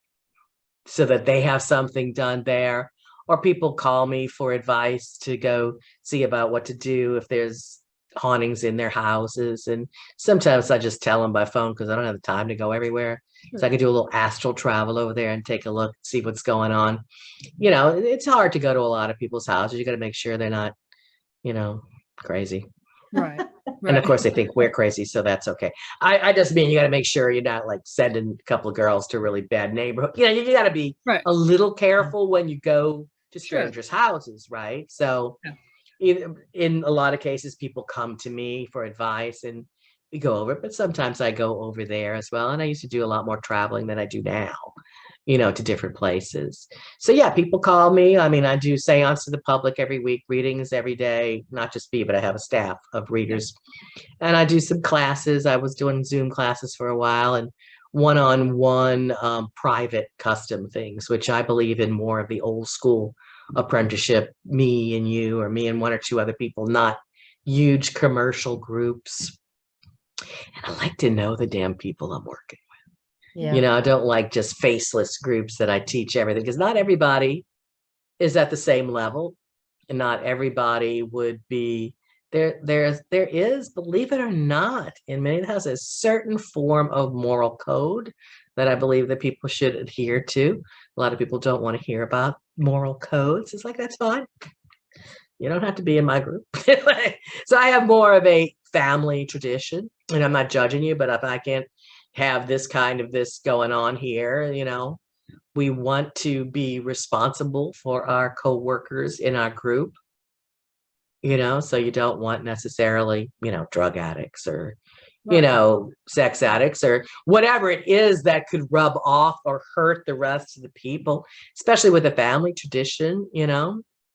C: so that they have something done there. Or people call me for advice to go see about what to do if there's hauntings in their houses. And sometimes I just tell them by phone because I don't have the time to go everywhere. Sure. So I can do a little astral travel over there and take a look, see what's going on. It's hard to go to a lot of people's houses. You got to make sure they're not, crazy.
A: Right.
C: And of course they think we're crazy, so that's okay. I just mean you got to make sure you're not sending a couple of girls to a really bad neighborhood. You got to be a little careful when you go to strangers' houses, right? So in a lot of cases, people come to me for advice and we go over it, but sometimes I go over there as well. And I used to do a lot more traveling than I do now, to different places. So yeah, people call me. I mean, I do seance to the public every week, readings every day, not just me, but I have a staff of readers. And I do some classes. I was doing Zoom classes for a while, and one-on-one private custom things, which I believe in more of the old school apprenticeship, me and you, or me and one or two other people, not huge commercial groups. And I like to know the damn people I'm working with. Yeah. I don't like just faceless groups that I teach everything, because not everybody is at the same level, and not everybody would be there. There is, believe it or not, in many houses, a certain form of moral code that I believe that people should adhere to. A lot of people don't want to hear about moral codes. It's that's fine. You don't have to be in my group. So I have more of a family tradition, and I'm not judging you, but if I can't have this kind of this going on here, we want to be responsible for our co-workers in our group, so you don't want necessarily, drug addicts or, sex addicts or whatever it is that could rub off or hurt the rest of the people, especially with a family tradition.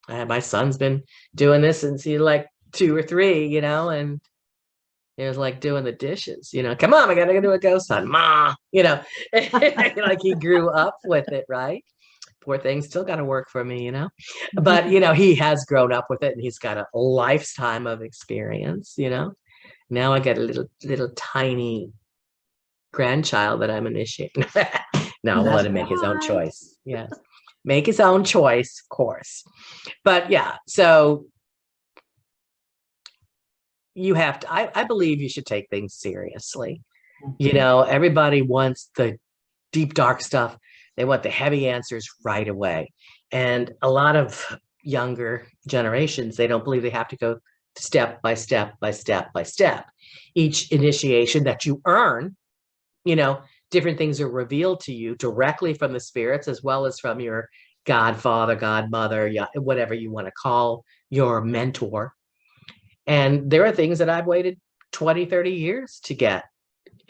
C: My son's been doing this since he's 2 or 3, and it was doing the dishes, come on, I gotta go do a ghost hunt, ma, he grew up with it, right? Poor thing, still got to work for me, but he has grown up with it, and he's got a lifetime of experience. Now I got a little tiny grandchild that I'm initiating. No, we'll
B: That's
C: let him make his own
B: right.
C: choice. Yes. Make his own choice, of course. But yeah, so you have to, I believe you should take things seriously. You know, everybody wants the deep, dark stuff. They want the heavy answers right away. And a lot of younger generations, they don't believe they have to go step by step by step by step. Each initiation that you earn, you know, different things are revealed to you directly from the spirits as well as from your godfather, godmother, yeah, whatever you want to call your mentor. And there are things that I've waited 20, 30 years to get.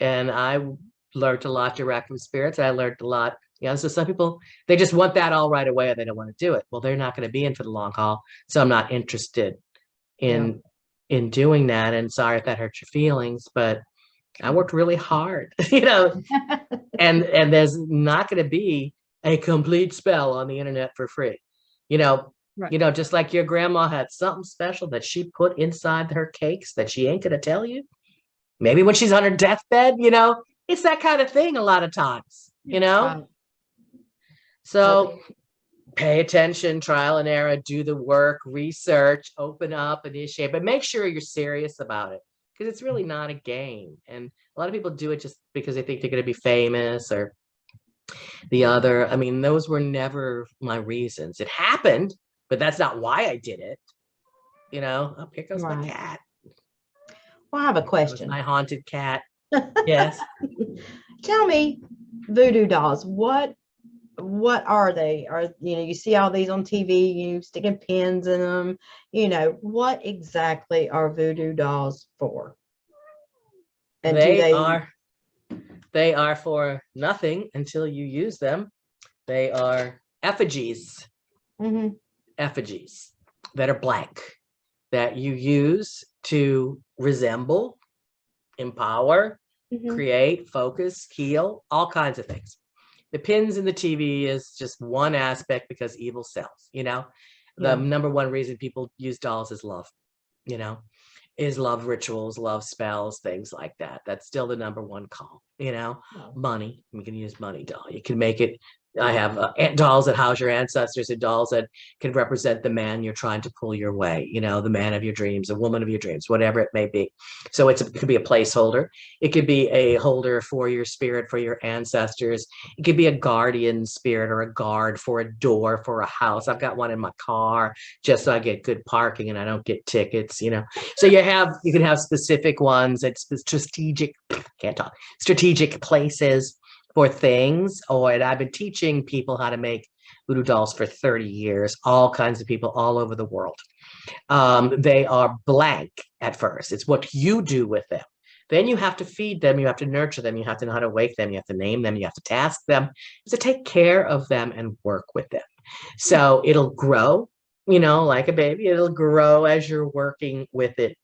C: And I learned a lot direct from spirits. I learned a lot. You know, so some people, they just want that all right away and they don't want to do it. Well, they're not going to be in for the long haul. So I'm not interested in doing that. And sorry if that hurts your feelings, but I worked really hard, you know, and there's not going to be a complete spell on the internet for free. You know,
A: Right.
C: you know, just like your grandma had something special that she put inside her cakes that she ain't going to tell you. Maybe when she's on her deathbed, you know, it's that kind of thing a lot of times, you know?
B: Right.
C: So pay attention, trial and error, do the work, research, open up, initiate, but make sure you're serious about it because it's really not a game. And a lot of people do it just because they think they're going to be famous or the other. I mean, those were never my reasons. It happened, but that's not why I did it. You know, oh, here goes my
B: Right.
C: cat.
B: Well, I have a
C: That was
B: question.
C: my haunted cat. Yes.
B: Tell me, voodoo dolls, what are they? Are, you know, you see all these on TV, you sticking pins in them, you know, what exactly are voodoo dolls for? And do
C: They are for nothing until you use them. They are effigies.
B: Mhm.
C: Effigies that are blank that you use to resemble, empower,
B: Mhm.
C: create, focus, heal, all kinds of things. The pins in the TV is just one aspect because evil sells, you know. The
B: Yeah.
C: number one reason people use dolls is love, you know, is love rituals, love spells, things like that. That's still the number one call, you know.
B: Wow.
C: Money, you can use money doll. You can make it. I have dolls that house your ancestors and dolls that can represent the man you're trying to pull your way, you know, the man of your dreams, a woman of your dreams, whatever it may be. So it could be a placeholder. It could be a holder for your spirit, for your ancestors. It could be a guardian spirit or a guard for a door, for a house. I've got one in my car just so I get good parking and I don't get tickets, you know. So you can have specific ones at strategic, can't talk, strategic places for things. And I've been teaching people how to make voodoo dolls for 30 years, all kinds of people all over the world. They are blank at first. It's what you do with them. Then you have to feed them, you have to nurture them, you have to know how to wake them, you have to name them, you have to task them, you have to take care of them and work with them. So it'll grow, you know, like a baby. It'll grow as you're working with it.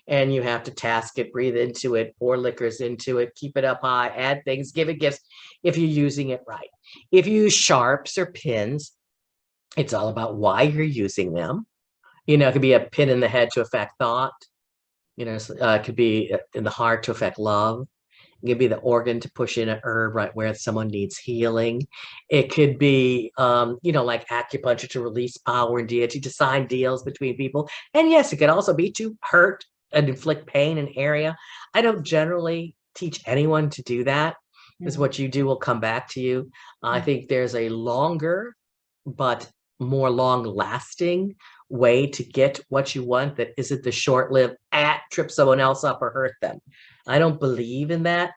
C: And you have to task it, breathe into it, pour liquors into it, keep it up high, add things, give it gifts if you're using it right. If you use sharps or pins, it's all about why you're using them. You know, it could be a pin in the head to affect thought. You know, it could be in the heart to affect love. It could be the organ to push in a herb right where someone needs healing. It could be, you know, like acupuncture to release power and deity, to sign deals between people. And yes, it could also be to hurt and inflict pain in area. I don't generally teach anyone to do that because what you do will come back to you. I think there's a longer but more long-lasting way to get what you want that isn't the short-lived trip someone else up or hurt them. I don't believe in that.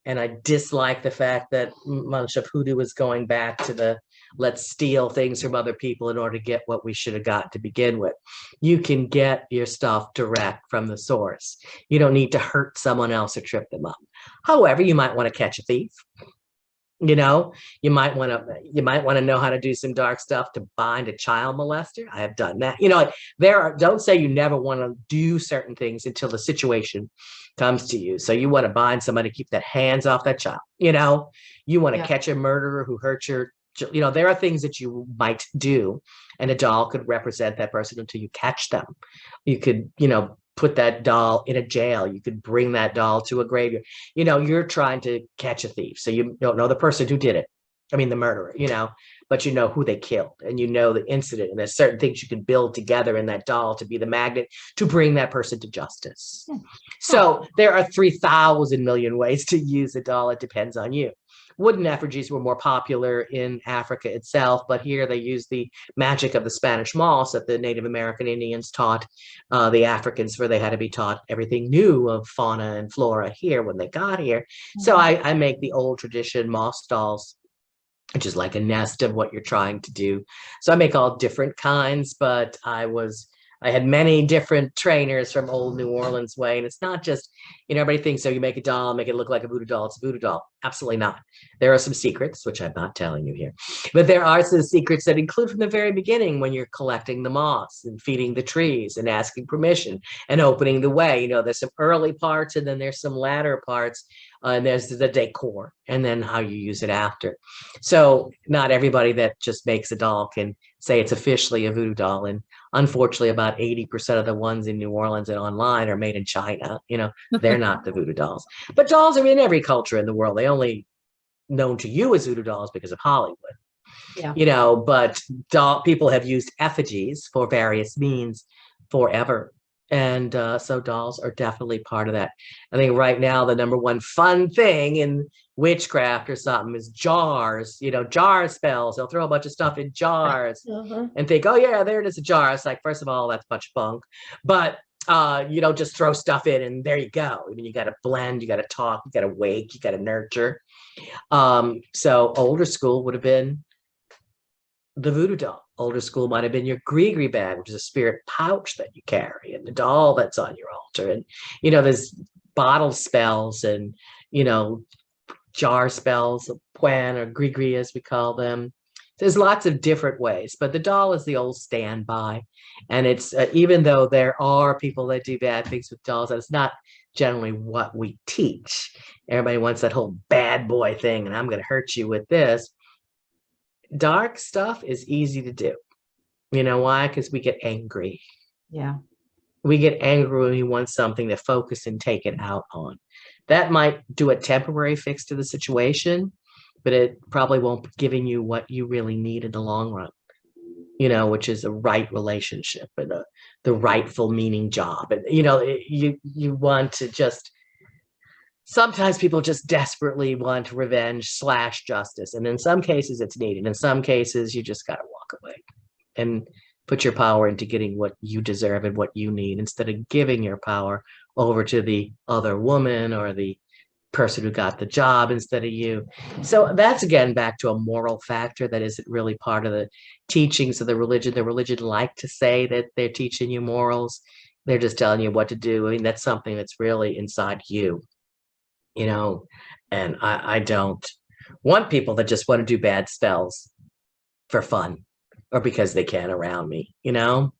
C: And I dislike the fact that much of hoodoo is going back to the let's steal things from other people in order to get what we should have got to begin with. You can get your stuff direct from the source. You don't need to hurt someone else or trip them up. However, you might want to catch a thief. You know, you might want to know how to do some dark stuff to bind a child molester. I have done that. You know, don't say you never want to do certain things until the situation comes to you. So you want to bind somebody, keep their hands off that child. You know, you want to catch a murderer who hurt your, you know, there are things that you might do, and a doll could represent that person until you catch them. You could, you know, put that doll in a jail. You could bring that doll to a graveyard. You know, you're trying to catch a thief. So you don't know the person who did it. I mean, the murderer, you know, but you know who they killed and you know the incident. And there's certain things you can build together in that doll to be the magnet to bring that person to justice. So there are 3,000 million ways to use a doll. It depends on you. Wooden effigies were more popular in Africa itself, but here they use the magic of the Spanish moss that the Native American Indians taught the Africans, where they had to be taught everything new of fauna and flora here when they got here. So I make the old tradition moss dolls, which is like a nest of what you're trying to do. So I make all different kinds, but I had many different trainers from old New Orleans way. And it's not just, you know, everybody thinks, so you make a doll, make it look like a voodoo doll. It's a voodoo doll. Absolutely not. There are some secrets, which I'm not telling you here, but there are some secrets that include from the very beginning when you're collecting the moss and feeding the trees and asking permission and opening the way. You know, there's some early parts and then there's some latter parts. And there's the decor and then how you use it after. So not everybody that just makes a doll can say it's officially a voodoo doll. And unfortunately, about 80% of the ones in New Orleans and online are made in China. You know, they're not the voodoo dolls. But dolls are in every culture in the world. They only known to you as voodoo dolls because of Hollywood.
B: Yeah.
C: You know, but people have used effigies for various means forever. And so dolls are definitely part of that. I think right now, the number one fun thing in witchcraft or something is jars, you know, jar spells. They'll throw a bunch of stuff in jars and think, oh yeah, there it is, a jar. It's like, first of all, that's a bunch of bunk. But you don't just throw stuff in and there you go. I mean, you got to blend, you got to talk, you got to wake, you got to nurture. So older school would have been the voodoo doll. Older school might have been your gree-gree bag, which is a spirit pouch that you carry, and the doll that's on your altar. And, you know, there's bottle spells and, you know, jar spells, Pwan or gree-gree as we call them. There's lots of different ways, but the doll is the old standby. And it's, even though there are people that do bad things with dolls, that's not generally what we teach. Everybody wants that whole bad boy thing, and I'm going to hurt you with this. Dark stuff is easy to do. You know why? Because we get angry.
B: Yeah.
C: We get angry when we want something to focus and take it out on. That might do a temporary fix to the situation, but it probably won't be giving you what you really need in the long run, you know, which is a right relationship and the rightful meaning job. And, you know, you want to just, sometimes people just desperately want revenge / justice. And in some cases it's needed. In some cases, you just got to walk away and put your power into getting what you deserve and what you need instead of giving your power over to the other woman or the person who got the job instead of you. So that's, again, back to a moral factor that isn't really part of the teachings of the religion. The religion like to say that they're teaching you morals. They're just telling you what to do. I mean, that's something that's really inside you. You know, and I don't want people that just want to do bad spells for fun or because they can around me, you know?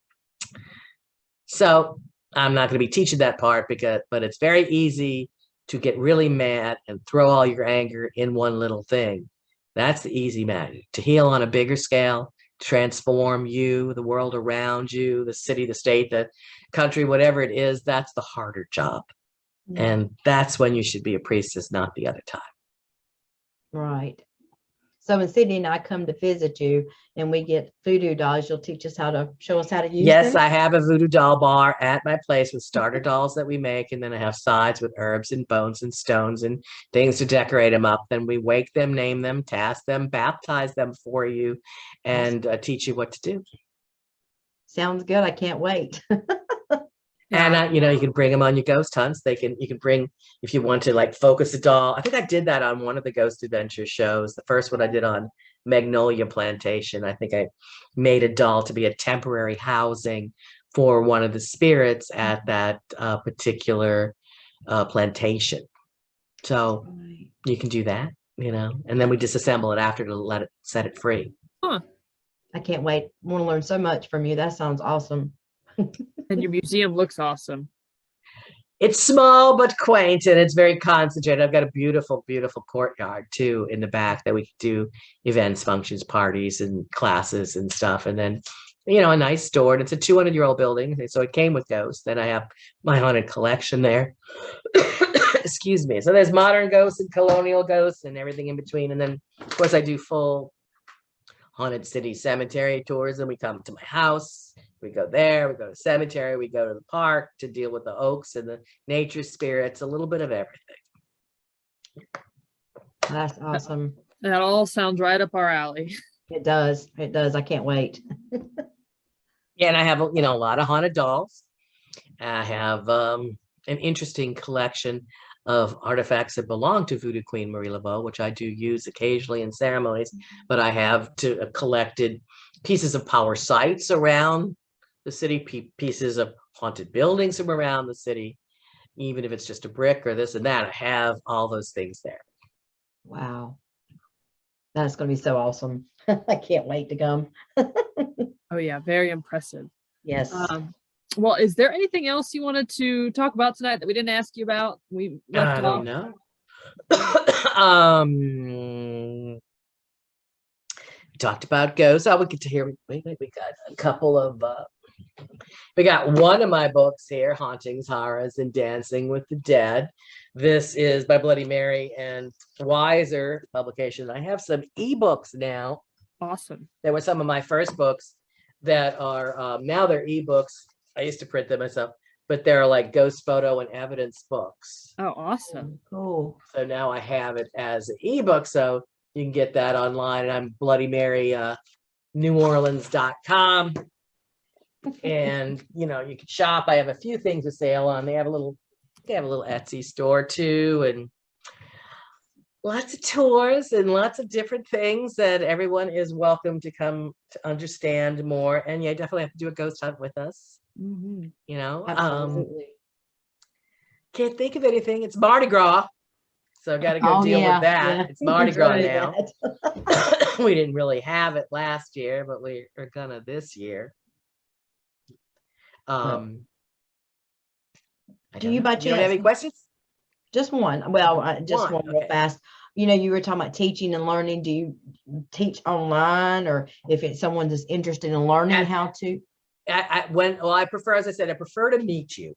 C: So I'm not going to be teaching that part but it's very easy to get really mad and throw all your anger in one little thing. That's the easy magic. To heal on a bigger scale, transform you, the world around you, the city, the state, the country, whatever it is, that's the harder job. And that's when you should be a priestess, not the other time.
B: Right. So when Sydney and I come to visit you and we get voodoo dolls, you'll teach us how to show us how to use them?
C: Yes, I have a voodoo doll bar at my place with starter dolls that we make. And then I have sides with herbs and bones and stones and things to decorate them up. Then we wake them, name them, task them, baptize them for you, and teach you what to do.
B: Sounds good. I can't wait.
C: And you know, you can bring them on your ghost hunts. You can bring, if you want to, like, focus a doll. I think I did that on one of the Ghost Adventure shows. The first one I did on Magnolia Plantation. I think I made a doll to be a temporary housing for one of the spirits at that particular plantation. So you can do that, you know, and then we disassemble it after to set it free.
A: Huh.
B: I can't wait. I want to learn so much from you. That sounds awesome.
A: And your museum looks awesome.
C: It's small but quaint, and it's very concentrated. I've got a beautiful, beautiful courtyard too in the back that we could do events, functions, parties, and classes and stuff. And then a nice store. And it's a 200-year-old building. So it came with ghosts. Then I have my haunted collection there. Excuse me. So there's modern ghosts and colonial ghosts and everything in between. And then, of course, I do full haunted city cemetery tours. And we come to my house. We go there. We go to the cemetery. We go to the park to deal with the oaks and the nature spirits. A little bit of everything.
B: That's awesome.
A: That all sounds right up our alley.
B: It does. It does. I can't wait.
C: Yeah, and I have, a lot of haunted dolls. I have an interesting collection of artifacts that belong to Voodoo Queen Marie Laveau, which I do use occasionally in ceremonies, but I have collected pieces of power sites around the city, pieces of haunted buildings from around the city, even if it's just a brick or this and that. I have all those things there.
B: Wow. That's going to be so awesome. I can't wait to come.
A: Oh yeah, very impressive.
B: Yes.
A: Well, is there anything else you wanted to talk about tonight that we didn't ask you about? We left
C: I
A: off.
C: don't know. We talked about ghosts. We get to hear. We got a couple of. We got one of my books here, Hauntings, Horrors, and Dancing with the Dead. This is by Bloody Mary and Wiser publication. I have some ebooks now.
A: Awesome.
C: There were some of my first books that are now they're ebooks. I used to print them myself, but they're like ghost photo and evidence books.
A: Oh, awesome.
B: Cool.
C: So now I have it as an ebook, so you can get that online. And I'm Bloody Mary NewOrleans.com. And you can shop. I have a few things to sale on. They have a little Etsy store too, and lots of tours and lots of different things that everyone is welcome to come to understand more. And yeah, definitely have to do a ghost hunt with us.
A: Mm-hmm.
B: Absolutely.
C: Can't think of anything. It's Mardi Gras, so I've got to go deal with that.
B: Yeah.
C: It's Mardi Gras
B: Enjoy
C: now.
B: that.
C: We didn't really have it last year, but we're gonna this year.
B: Do you by
C: You don't have any
B: chance-
C: questions?
B: Just one. Well, just one real
C: okay.
B: fast. You were talking about teaching and learning. Do you teach online, or if it's someone that's interested in learning how to?
C: I prefer, as I said, I prefer to meet you,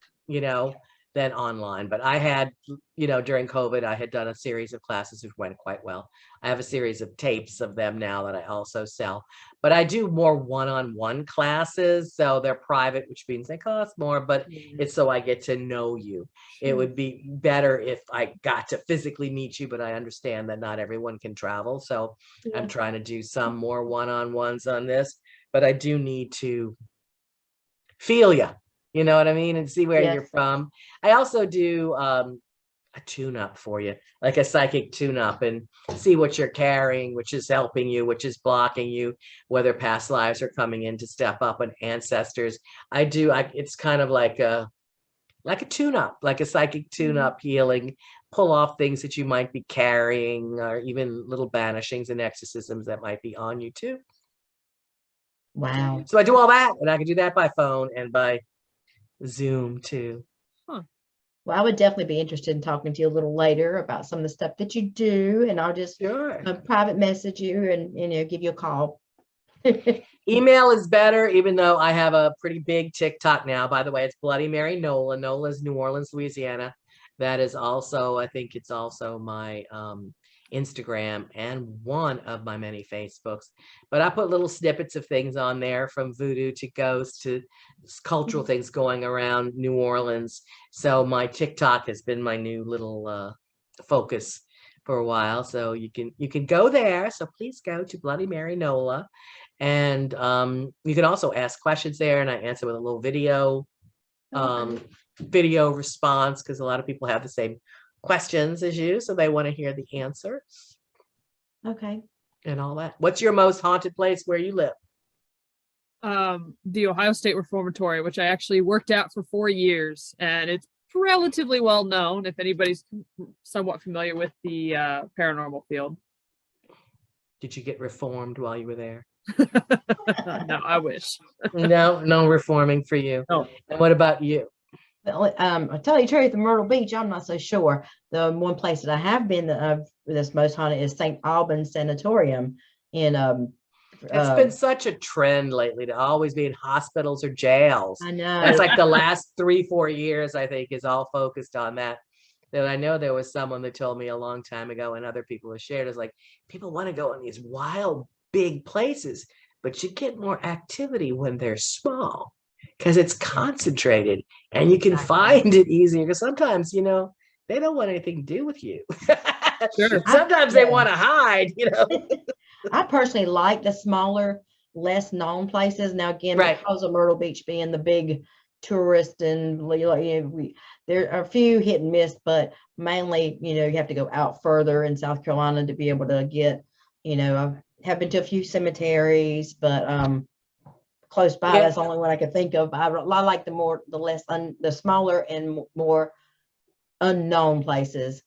C: than online. But I had, during COVID, I had done a series of classes which went quite well. I have a series of tapes of them now that I also sell. But I do more one-on-one classes, so they're private, which means they cost more, but it's so I get to know you. It would be better if I got to physically meet you, but I understand that not everyone can travel. So I'm trying to do some more one-on-ones on this, but I do need to feel you. You know what I mean? And see where you're from. I also do a tune-up for you, like a psychic tune-up, and see what you're carrying, which is helping you, which is blocking you, whether past lives are coming in to step up, and ancestors. It's kind of like a tune-up, like a psychic tune-up healing, pull off things that you might be carrying, or even little banishings and exorcisms that might be on you too.
B: Wow.
C: So I do all that, and I can do that by phone and by Zoom too.
B: Well, I would definitely be interested in talking to you a little later about some of the stuff that you do, and I'll just private message you and give you a call.
C: Email is better, even though I have a pretty big TikTok now. By the way, it's Bloody Mary Nola. Nola's New Orleans, Louisiana. That is also, I think it's also my Instagram and one of my many Facebooks. But I put little snippets of things on there, from voodoo to ghosts to cultural things going around New Orleans. So my TikTok has been my new little focus for a while. So you can go there. So please go to Bloody Mary Nola, and you can also ask questions there, and I answer with a little video response, because a lot of people have the same questions as you, so they want to hear the answers.
B: Okay.
C: And all that. What's your most haunted place where you live?
A: The Ohio State Reformatory, which I actually worked at for 4 years, and it's relatively well known if anybody's somewhat familiar with the paranormal field.
C: Did you get reformed while you were there?
A: No, I wish.
C: No reforming for you.
A: No.
C: And what about you?
B: I'll tell you the truth, in Myrtle Beach, I'm not so sure. The one place that I have been that's most haunted is St. Albans Sanatorium in
C: It's been such a trend lately to always be in hospitals or jails.
B: I know.
C: That's like the last 3-4 years, I think, is all focused on that. That I know there was someone that told me a long time ago, and other people have shared, is like, people want to go in these wild, big places, but you get more activity when they're small because it's concentrated and you can
B: Exactly.
C: find it easier. Because sometimes, they don't want anything to do with you.
D: Sure.
C: Sometimes they
B: Yeah.
C: want to hide,
B: I personally like the smaller, less known places. Now, again,
C: Right.
B: because of Myrtle Beach being the big tourist and there are a few hit and miss, but mainly, you have to go out further in South Carolina to be able to get, I have been to a few cemeteries, but close by,
C: Yeah.
B: that's the only one I could think of. I like the smaller and more unknown places.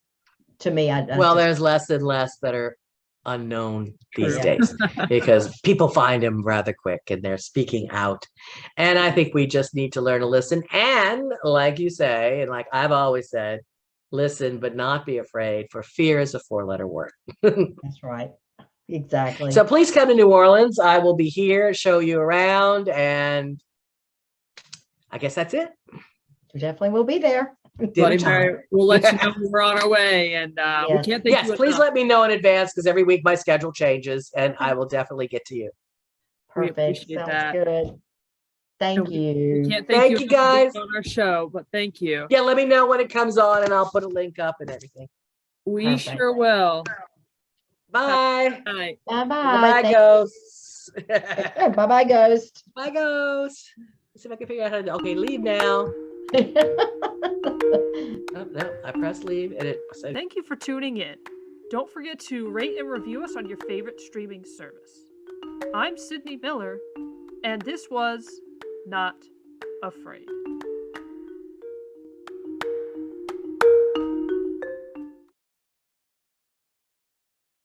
B: To me,
C: Well, there's less and less that are unknown these
D: True.
C: days because people find them rather quick and they're speaking out. And I think we just need to learn to listen. And like you say, and like I've always said, listen, but not be afraid, for fear is a 4-letter word.
B: That's right. Exactly.
C: So please come to New Orleans. I will be here, show you around, and I guess that's it.
B: We definitely will be there.
D: Bloody
C: time.
D: Mary, we'll let you know when we're on our way, and we
B: Yes.
D: can't thank
C: Yes,
D: you
C: please
D: enough.
C: let me know in advance because every week my schedule changes and I will definitely get to you.
D: We
B: Perfect.
D: appreciate
B: Sounds
D: that.
B: good. Thank
D: We
B: you.
D: can't
C: Thank
D: thank
C: you,
D: you enough for being
C: guys.
D: on our show, but thank you.
C: Yeah, let me know when it comes on and I'll put a link up and everything.
D: We
B: Perfect.
D: sure will.
C: Bye.
D: All right.
B: Bye
C: Bye,
B: bye.
C: ghosts.
B: Bye bye, Ghost.
C: Bye, ghosts. Let's see if I can figure out how to. Okay, leave now. Oh, no, I press leave and it said
A: Thank you for tuning in. Don't forget to rate and review us on your favorite streaming service. I'm Sydney Miller, and this was Not Afraid.